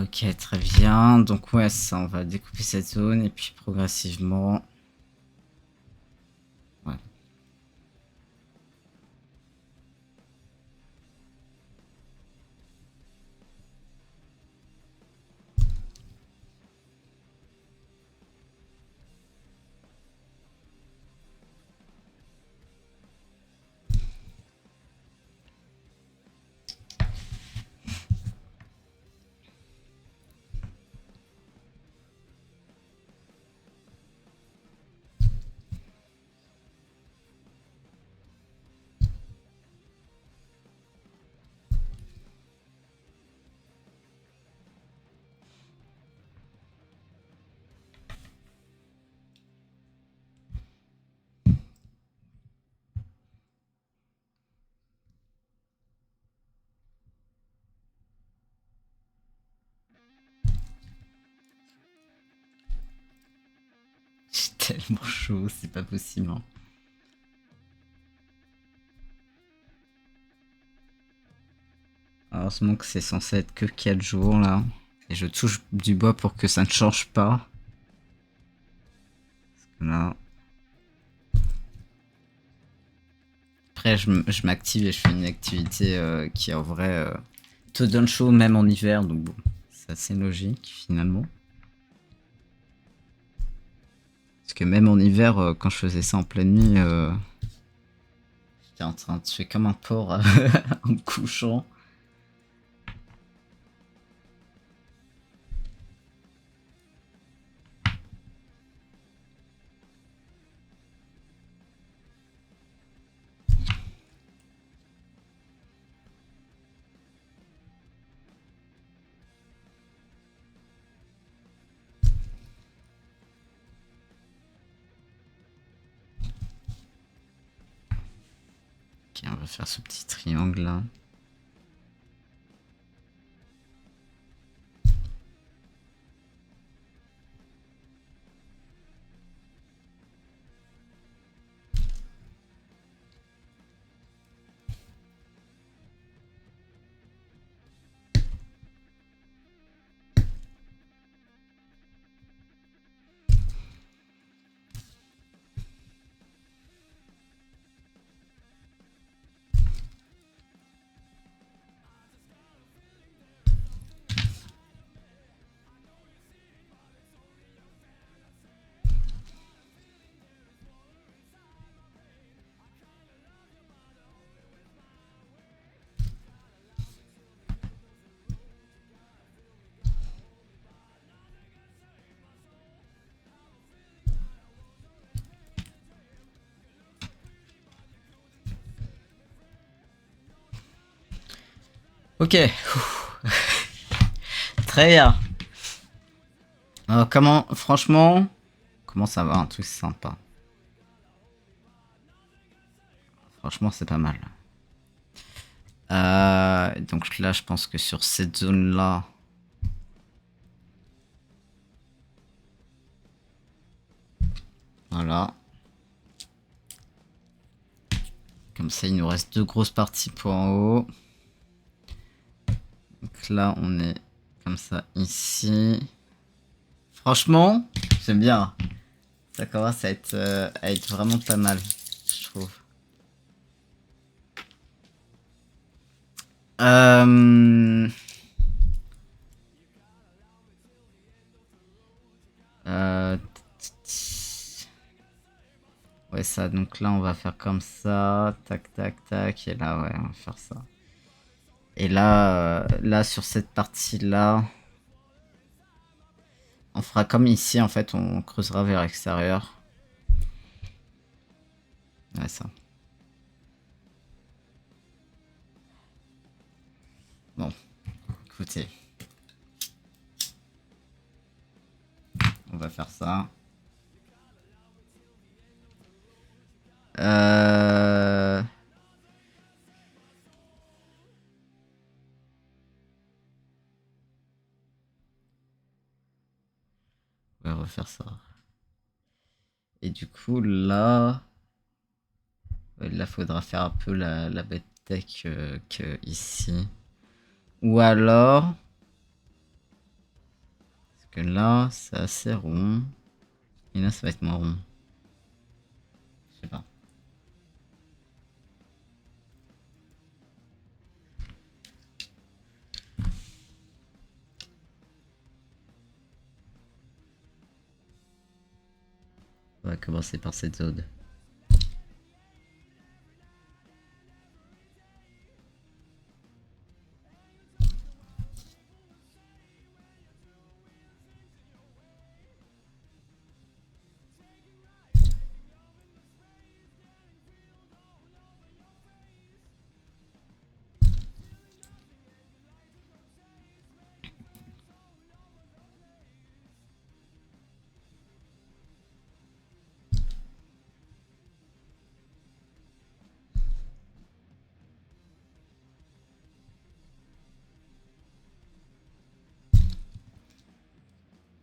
Ok, très bien. Donc ouais, ça, on va découper cette zone et puis progressivement... Ouais. tellement chaud, c'est pas possible. Hein. Heureusement que c'est censé être que 4 jours là. Et je touche du bois pour que ça ne change pas. Parce que là... Après, je m'active et je fais une activité qui en vrai te donne chaud même en hiver. Donc bon, c'est assez logique finalement. Parce que même en hiver, quand je faisais ça en pleine nuit, j'étais en train de tuer comme un porc en me couchant. Ok, on va faire ce petit triangle là. Ok. Très bien. Comment, franchement, comment ça va? Un truc sympa. Franchement, c'est pas mal. Donc là, je pense que sur cette zone-là... Voilà. Comme ça, il nous reste 2 grosses parties pour en haut. Donc là, on est comme ça ici. Franchement, j'aime bien. Ça commence à être vraiment pas mal, je trouve. Euh... Euh... Ouais, ça, donc là, on va faire comme ça. Tac, tac, tac. Et là, ouais, on va faire ça. Et là, là sur cette partie-là, on fera comme ici, en fait, on creusera vers l'extérieur. Ouais, ça. Bon, écoutez. On va faire ça. Euh... On va refaire ça. Et du coup, là... Là, faudra faire un peu la bête tech que ici. Ou alors... Parce que là, c'est assez rond. Et là, ça va être moins rond. Je sais pas. On va commencer par cette zone.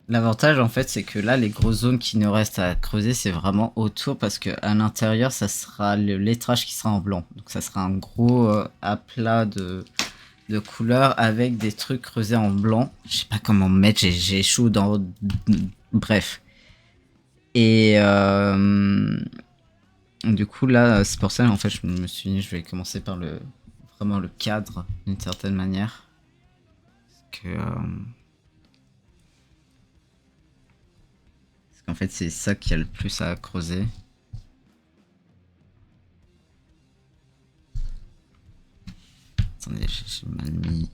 L'avantage en fait c'est que là les grosses zones qui nous restent à creuser c'est vraiment autour parce que à l'intérieur ça sera le lettrage qui sera en blanc. Donc ça sera un gros aplat de couleurs avec des trucs creusés en blanc. Je sais pas comment mettre, j'ai échoué dans... Bref. Et du coup là c'est pour ça en fait je me suis dit je vais commencer par vraiment le cadre d'une certaine manière. Parce que... en fait, c'est ça qui a le plus à creuser. Attendez, j'ai mal mis.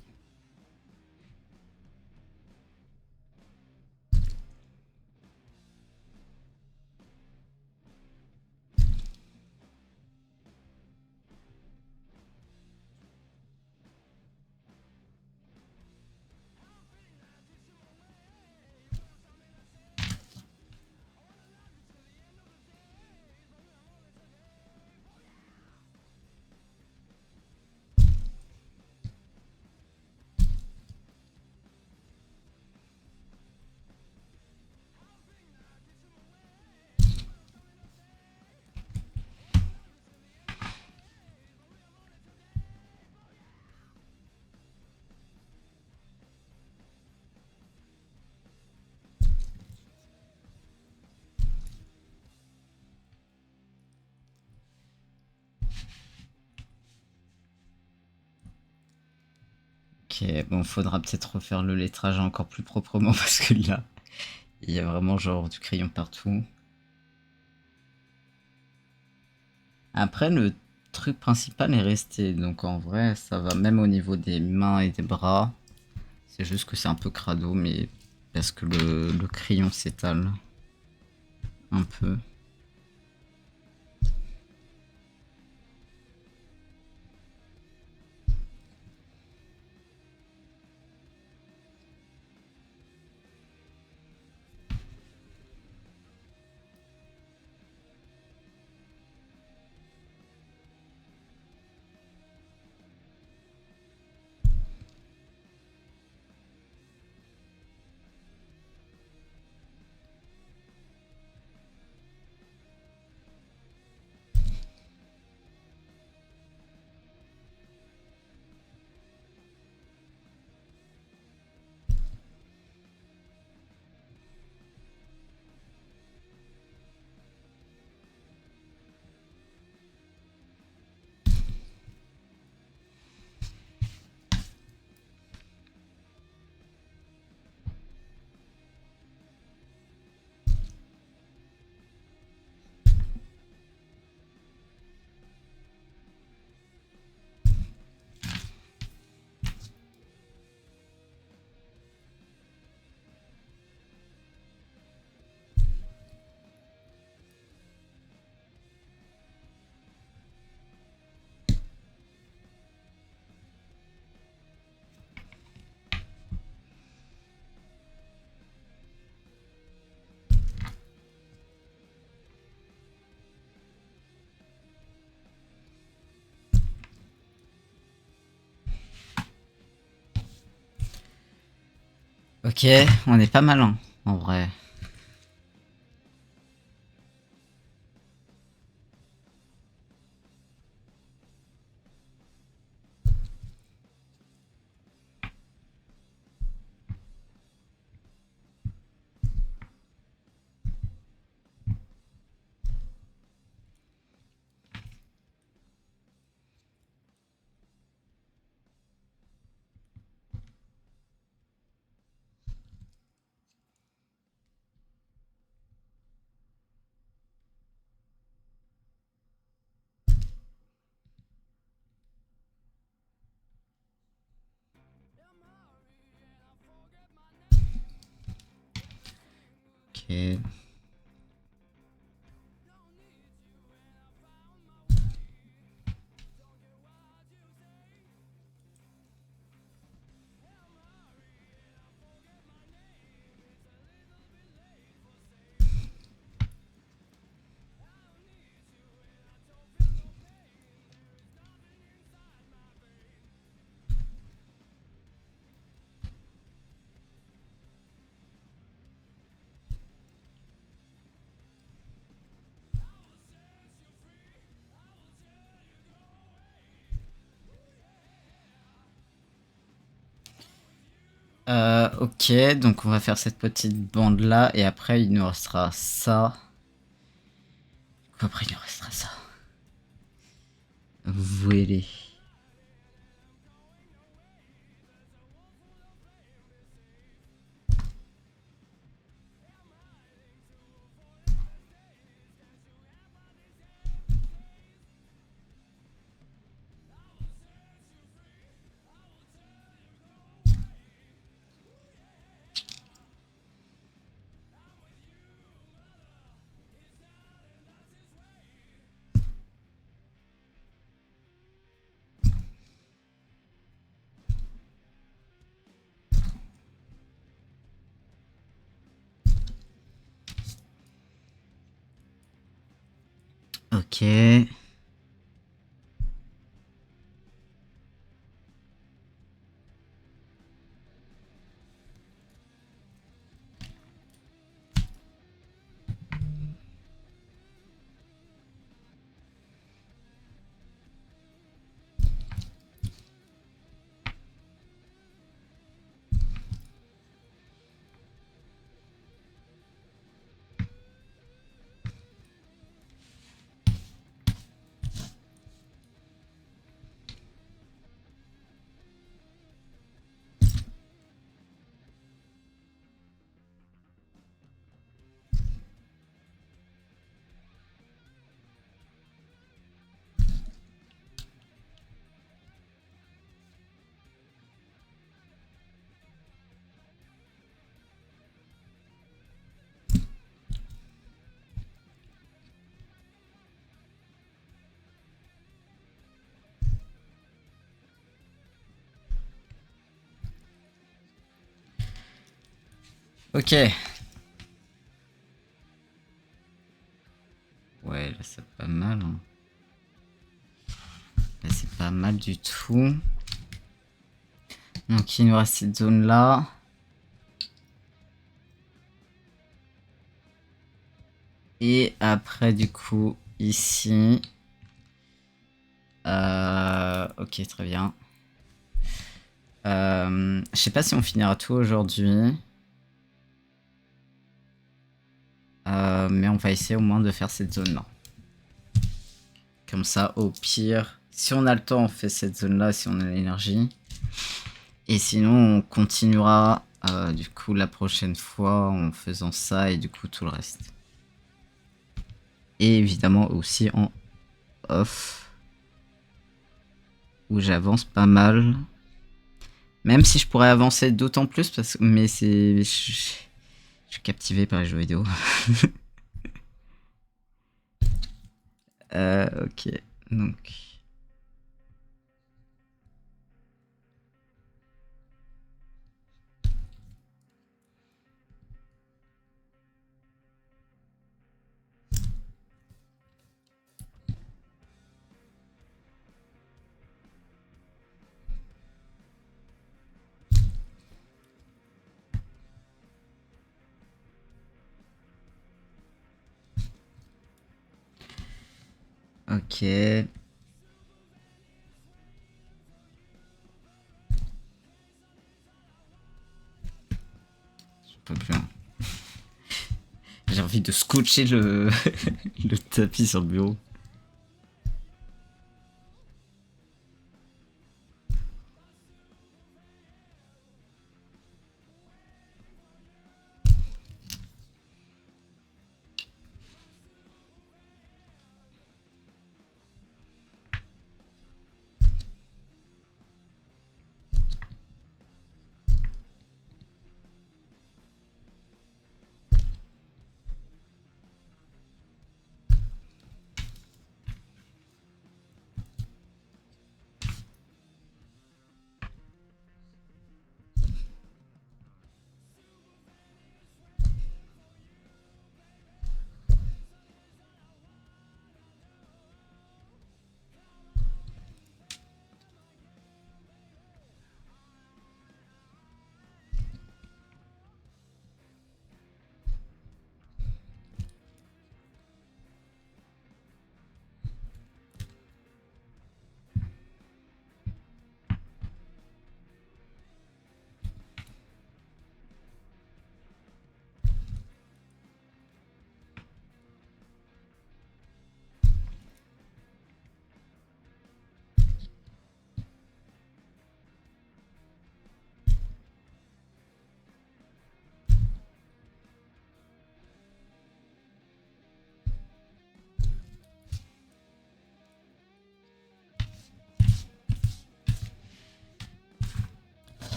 Ok, bon, faudra peut-être refaire le lettrage encore plus proprement parce que là, il y a vraiment genre du crayon partout. Après, le truc principal est resté, donc en vrai, ça va même au niveau des mains et des bras. C'est juste que c'est un peu crado, mais parce que le crayon s'étale un peu. Ok, on est pas mal, hein, en vrai. Ok. Ok, donc on va faire cette petite bande là et après il nous restera ça. Après il nous restera ça. Voilà. Ok. Ok. Ouais, là c'est pas mal. Hein. Là c'est pas mal du tout. Donc il nous reste cette zone là. Et après du coup ici. Ok, très bien. Je sais pas si on finira tout aujourd'hui. Mais on va essayer au moins de faire cette zone là. Comme ça, au pire, si on a le temps, on fait cette zone là, si on a l'énergie. Et sinon, on continuera du coup la prochaine fois en faisant ça et du coup tout le reste. Et évidemment aussi en off. Où j'avance pas mal. Même si je pourrais avancer d'autant plus, parce que mais c'est... Je suis captivé par les jeux vidéo. Ok, donc... Ok... Je peux plus. Hein. J'ai envie de scotcher le, le tapis sur le bureau.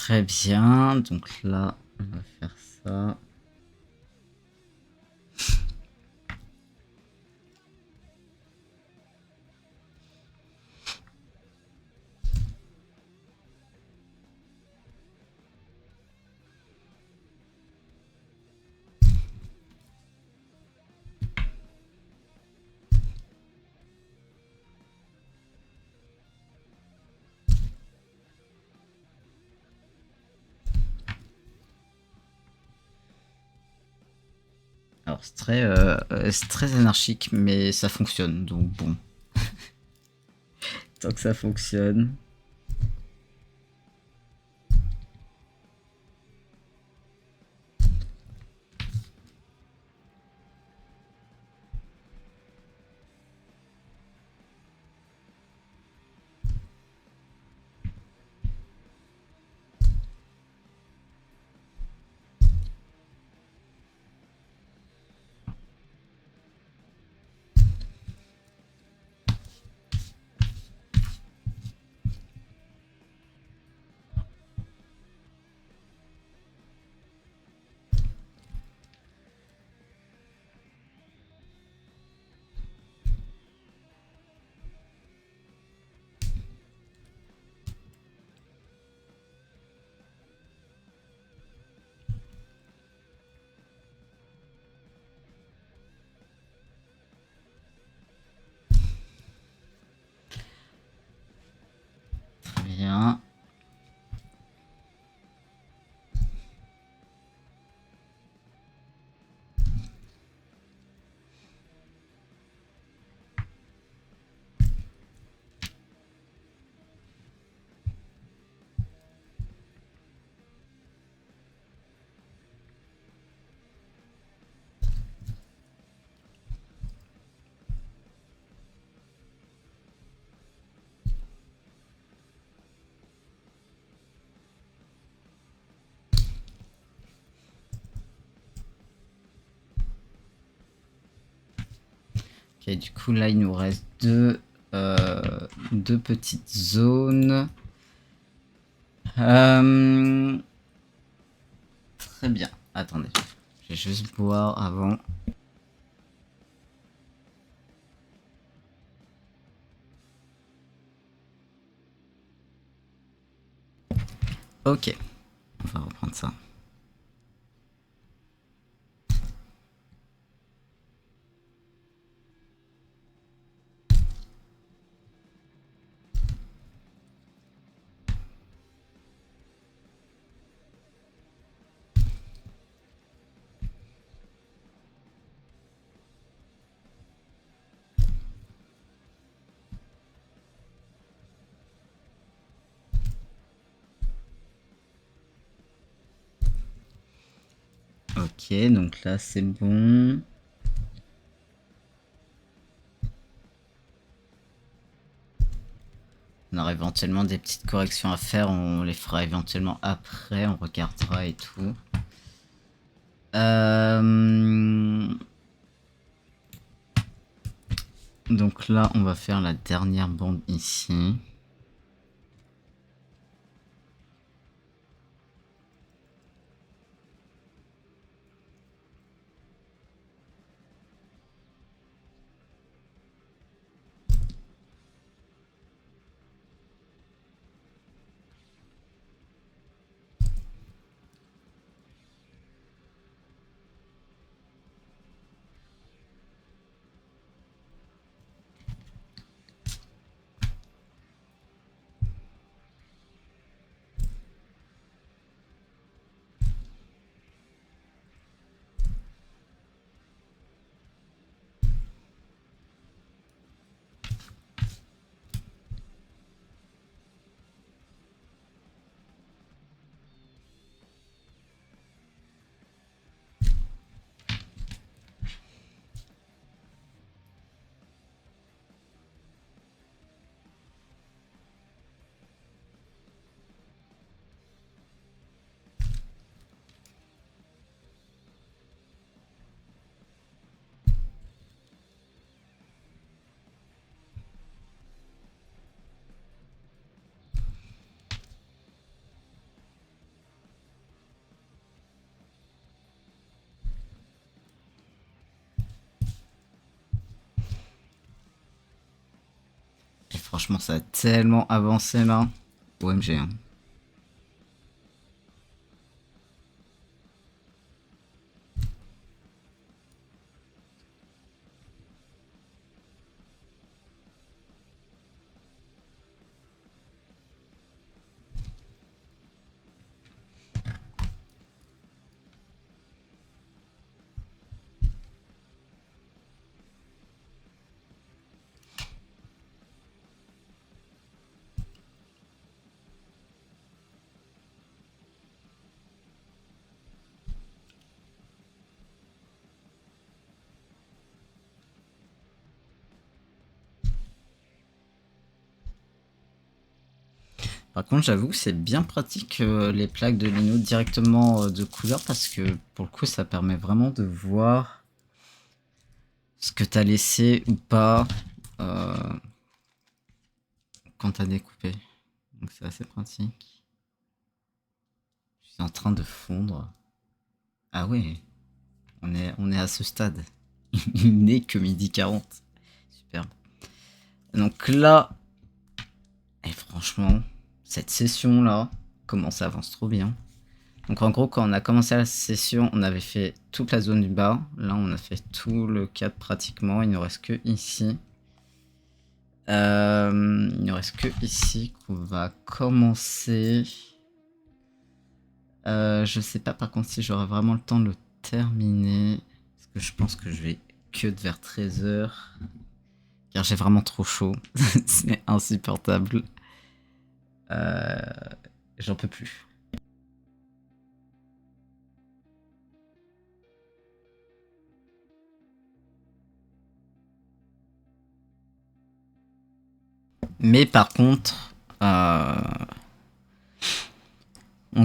Très bien, donc là, on va faire ça. Alors c'est très anarchique, mais ça fonctionne, donc bon. Tant que ça fonctionne. Très bien. Ok, du coup là il nous reste deux petites zones. Très bien. Attendez, je vais juste boire avant. Ok, on va reprendre ça. Ok, donc là c'est bon. On aura éventuellement des petites corrections à faire, on les fera éventuellement après, on regardera et tout. Donc là, on va faire la dernière bande ici. Franchement, ça a tellement avancé là. OMG. Hein. Par contre, j'avoue que c'est bien pratique les plaques de lino directement de couleur parce que pour le coup, ça permet vraiment de voir ce que t'as laissé ou pas quand t'as découpé. Donc c'est assez pratique. Je suis en train de fondre. Ah ouais, on est à ce stade. Il n'est que 12h40. Super. Donc là, et franchement, cette session là, comment ça avance trop bien. Donc en gros, quand on a commencé la session, on avait fait toute la zone du bas. Là, on a fait tout le cap pratiquement. Il ne reste que ici. Il ne reste que ici qu'on va commencer. Je sais pas par contre si j'aurai vraiment le temps de le terminer. Parce que je pense que je vais que vers 13h. Car j'ai vraiment trop chaud. C'est insupportable. J'en peux plus. Mais par contre, on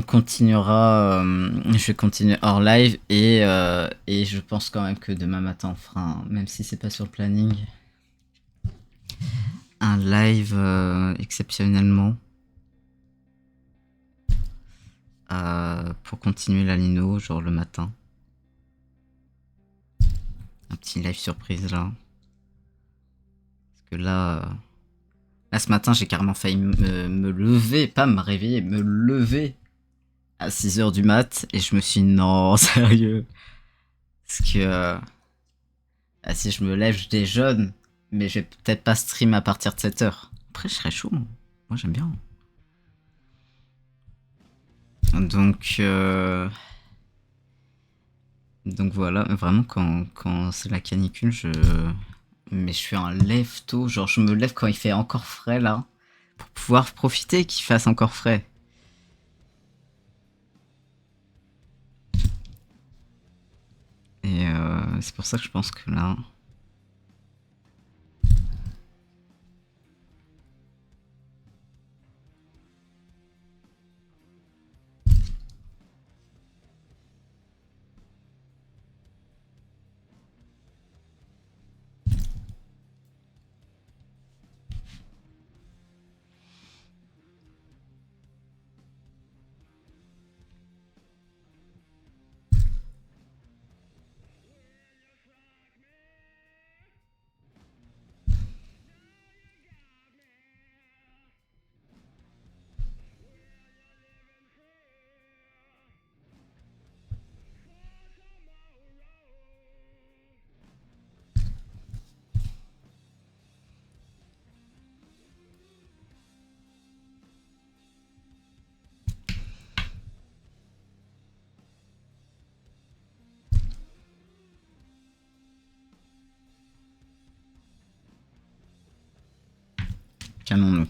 continuera. Je vais continuer hors live et je pense quand même que demain matin on fera, même si c'est pas sur le planning, un live exceptionnellement pour continuer la lino, genre le matin. Un petit live surprise là. Parce que là ce matin j'ai carrément failli me lever, pas me réveiller, me lever à 6h du mat et je me suis dit non, sérieux. Parce que si je me lève, je déjeune, mais je vais peut-être pas stream à partir de 7h. Après, je serais chaud. Moi, j'aime bien. Donc voilà, vraiment, quand c'est la canicule, mais je suis un lève tôt. Genre, je me lève quand il fait encore frais, là, pour pouvoir profiter qu'il fasse encore frais. Et c'est pour ça que je pense que là... Calmons-nous.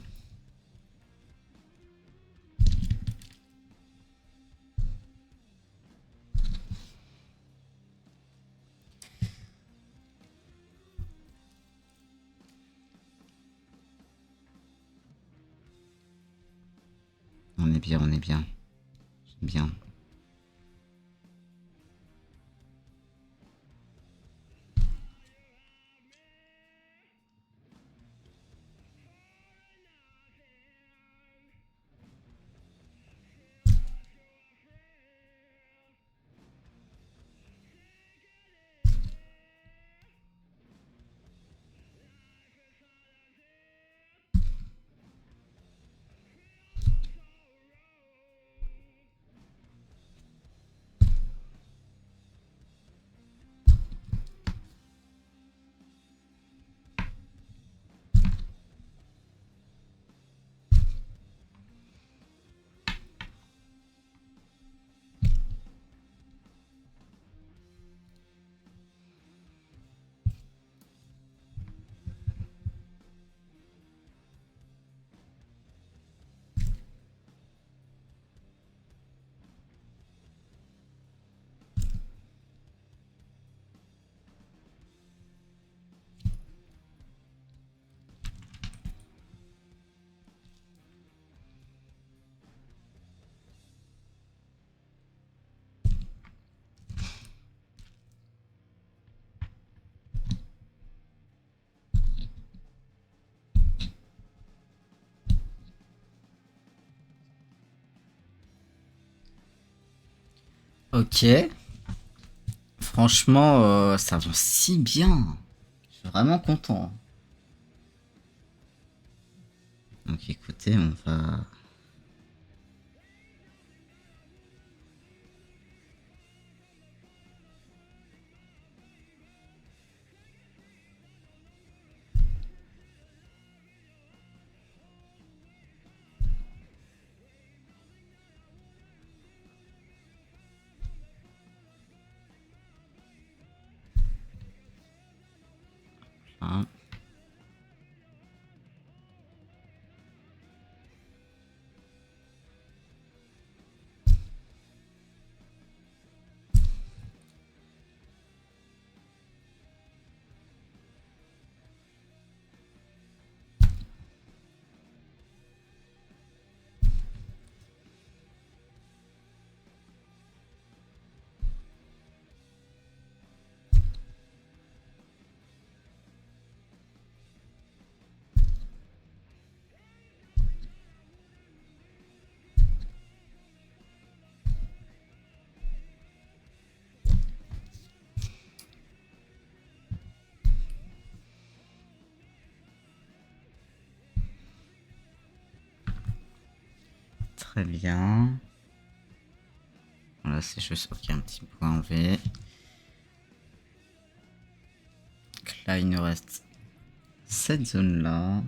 On est bien, on est bien. J'aime bien. Ok. Franchement, ça avance si bien. Je suis vraiment content. Donc écoutez, on va... Hein. Très bien. Voilà, c'est juste... Ok, un petit point en V. Donc là, il nous reste cette zone-là.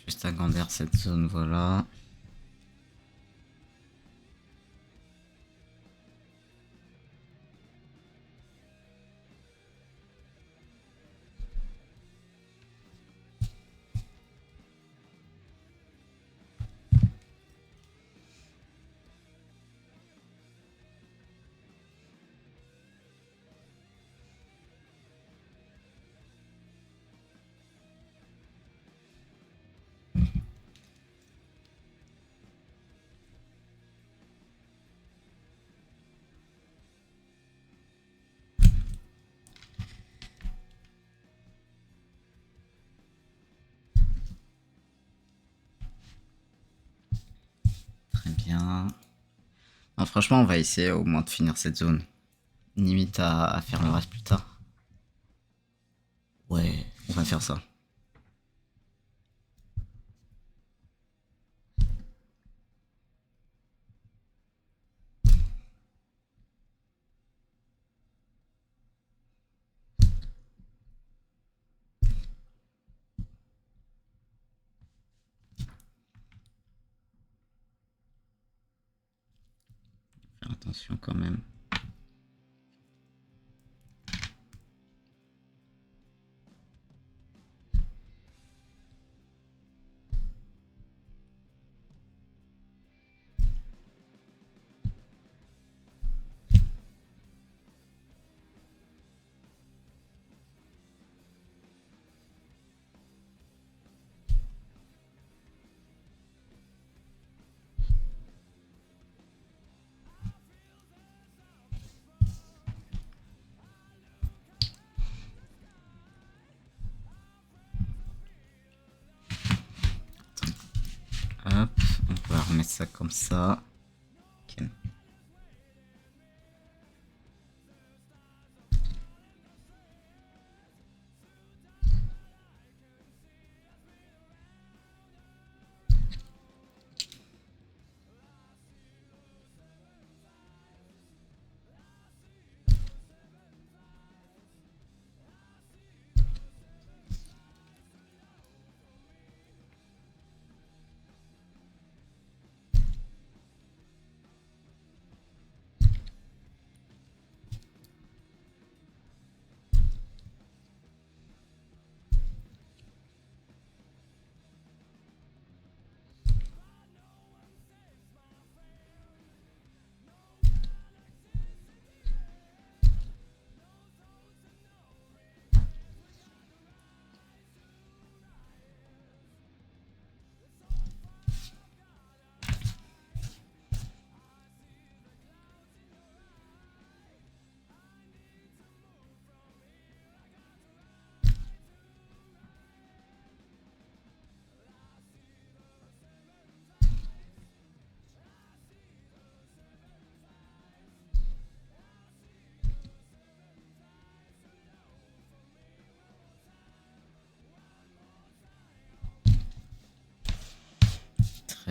Juste agrandir cette zone, voilà. Très bien. Non, franchement, on va essayer au moins de finir cette zone. Limite à faire le reste plus tard. Ouais, on va faire ça. Faire attention quand même. Hop, on va remettre ça comme ça. Ok.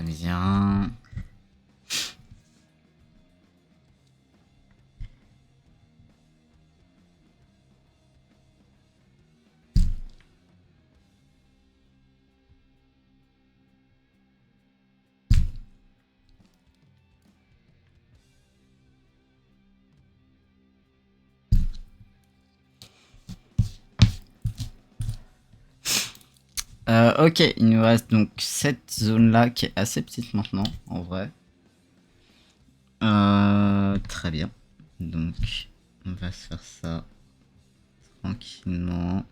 bien. Ok, il nous reste donc cette zone-là qui est assez petite maintenant, en vrai. Très bien. Donc, on va se faire ça tranquillement.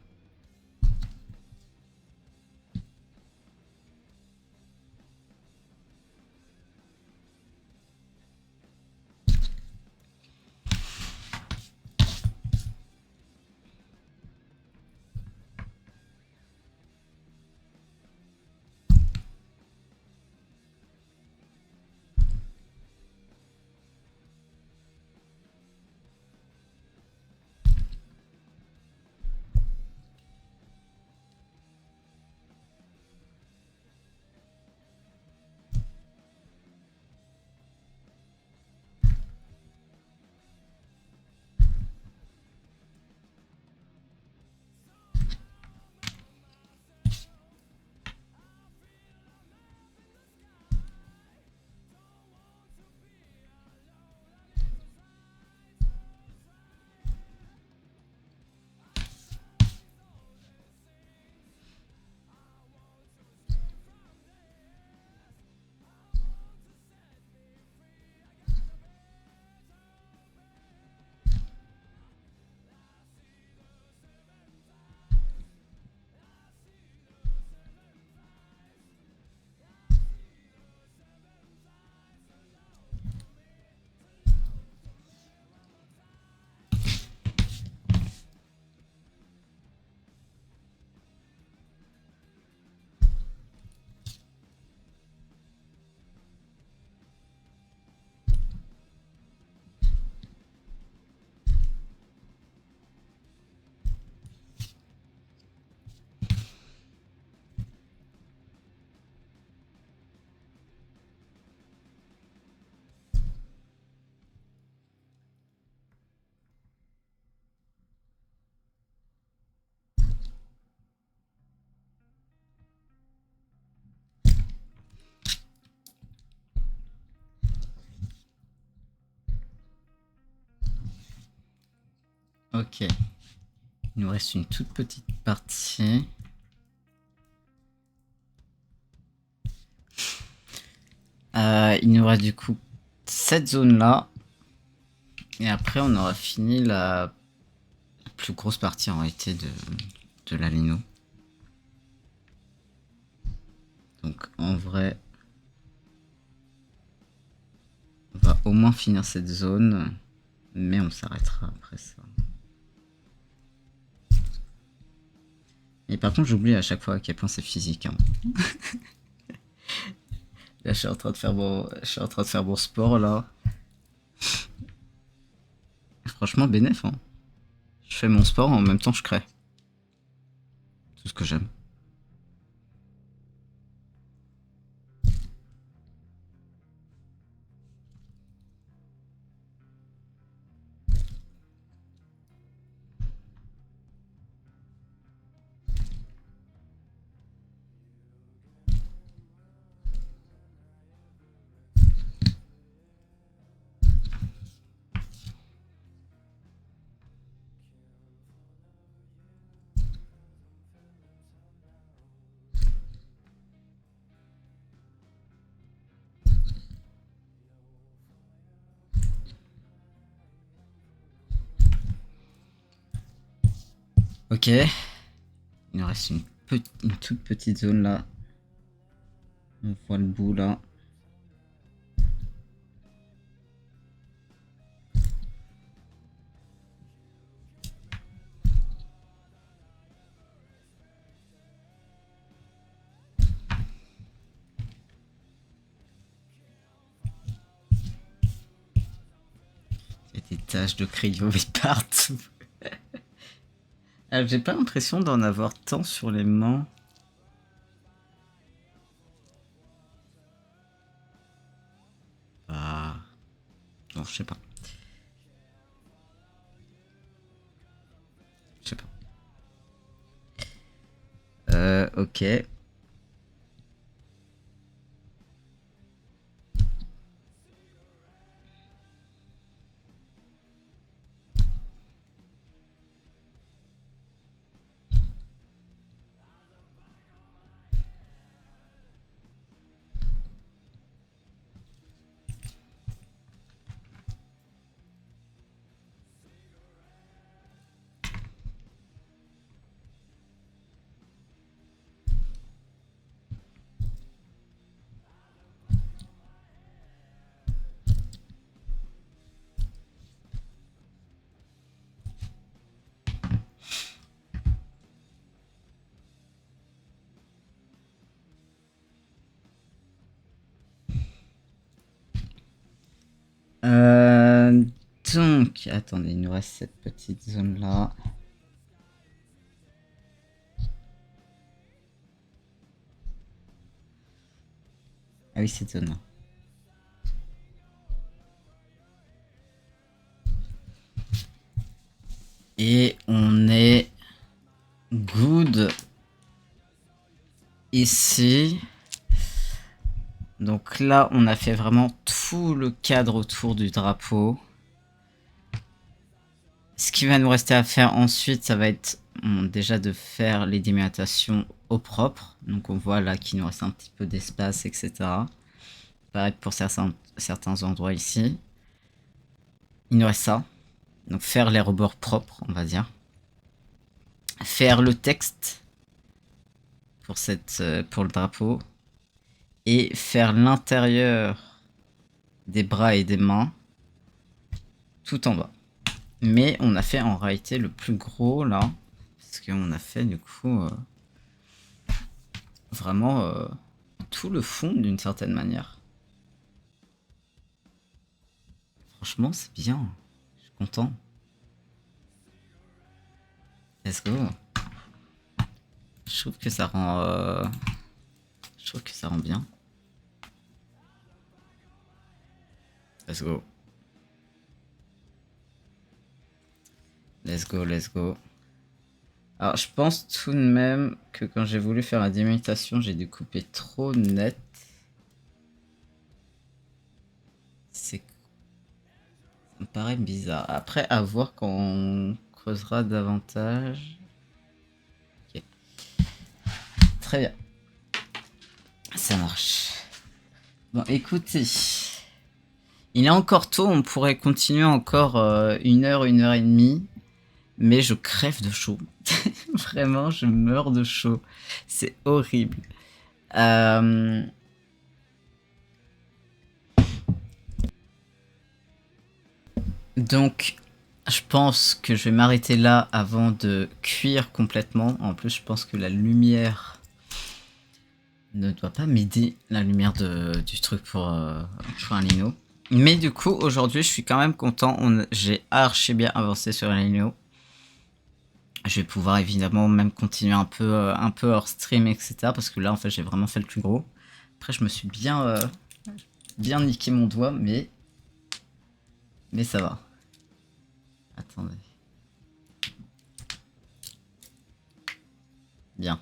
Ok. Il nous reste une toute petite partie. Il nous reste du coup cette zone-là. Et après, on aura fini la plus grosse partie en réalité de la lino. Donc en vrai, on va au moins finir cette zone. Mais on s'arrêtera après ça. Et par contre, j'oublie à chaque fois à quel point c'est physique. Hein. Là, je suis en train de faire mon sport là. Franchement, bénéf. Hein. Je fais mon sport en même temps je crée. Tout ce que j'aime. Ok. Il nous reste une toute petite zone là. On voit le bout là. Il y a des taches de crayon partout. J'ai pas l'impression d'en avoir tant sur les mains. je sais pas. Je sais pas. Ok. Donc, attendez, il nous reste cette petite zone là. Ah oui, cette zone là. Et on est good ici. Donc là, on a fait vraiment tout le cadre autour du drapeau. Ce qui va nous rester à faire ensuite, ça va être déjà de faire les délimitations au propre. Donc on voit là qu'il nous reste un petit peu d'espace, etc. Pareil pour certains endroits ici. Il nous reste ça. Donc faire les rebords propres, on va dire. Faire le texte pour le drapeau. Et faire l'intérieur des bras et des mains tout en bas. Mais on a fait en réalité le plus gros là. Parce qu'on a fait du coup vraiment tout le fond d'une certaine manière. Franchement, c'est bien. Je suis content. Let's go. Je trouve que ça rend... Je trouve que ça rend bien. Let's go. Let's go, let's go. Alors, je pense tout de même que quand j'ai voulu faire la délimitation, j'ai découpé trop net. Ça me paraît bizarre. Après, à voir quand on creusera davantage. Ok. Très bien. Ça marche. Bon, écoutez. Il est encore tôt, on pourrait continuer encore 1 heure et demie. Mais je crève de chaud. Vraiment, je meurs de chaud. C'est horrible. Donc, je pense que je vais m'arrêter là avant de cuire complètement. En plus, je pense que la lumière ne doit pas m'aider, la lumière du truc pour un lino. Mais du coup, aujourd'hui, je suis quand même content. J'ai archi bien avancé sur un lino. Je vais pouvoir évidemment même continuer un peu hors stream, etc. Parce que là, en fait, j'ai vraiment fait le plus gros. Après, je me suis bien niqué mon doigt, mais ça va. Attendez. Bien.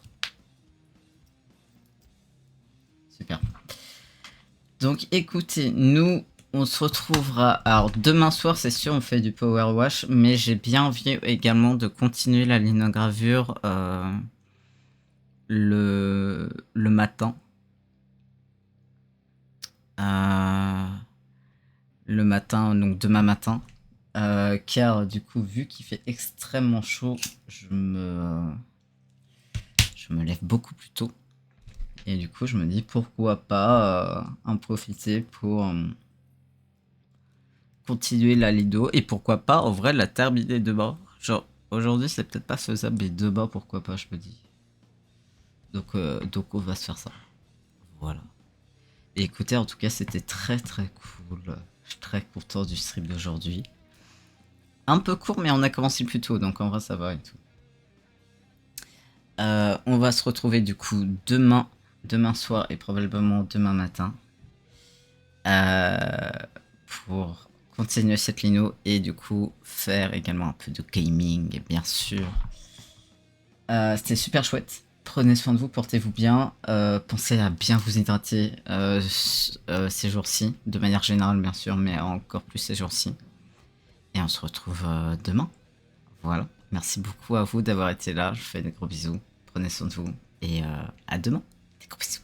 Super. Donc écoutez, nous, on se retrouvera... Alors demain soir, c'est sûr, on fait du power wash, mais j'ai bien envie également de continuer la linogravure le matin. Le matin, donc demain matin. Car du coup, vu qu'il fait extrêmement chaud, je me lève beaucoup plus tôt. Et du coup, je me dis pourquoi pas en profiter pour continuer la lido. Et pourquoi pas, en vrai, la terminer demain. Genre, aujourd'hui, c'est peut-être pas faisable, mais demain, pourquoi pas, je me dis. Donc on va se faire ça. Voilà. Et écoutez, en tout cas, c'était très très cool. Je suis très content du stream d'aujourd'hui. Un peu court, mais on a commencé plus tôt, donc en vrai, ça va et tout. On va se retrouver du coup demain soir et probablement demain matin pour continuer cette lino et du coup faire également un peu de gaming, bien sûr. C'était super chouette. Prenez soin de vous, portez-vous bien. Pensez à bien vous hydrater ces jours-ci, de manière générale bien sûr, mais encore plus ces jours-ci. Et on se retrouve demain. Voilà. Merci beaucoup à vous d'avoir été là. Je vous fais des gros bisous. Prenez soin de vous et à demain. Des gros bisous.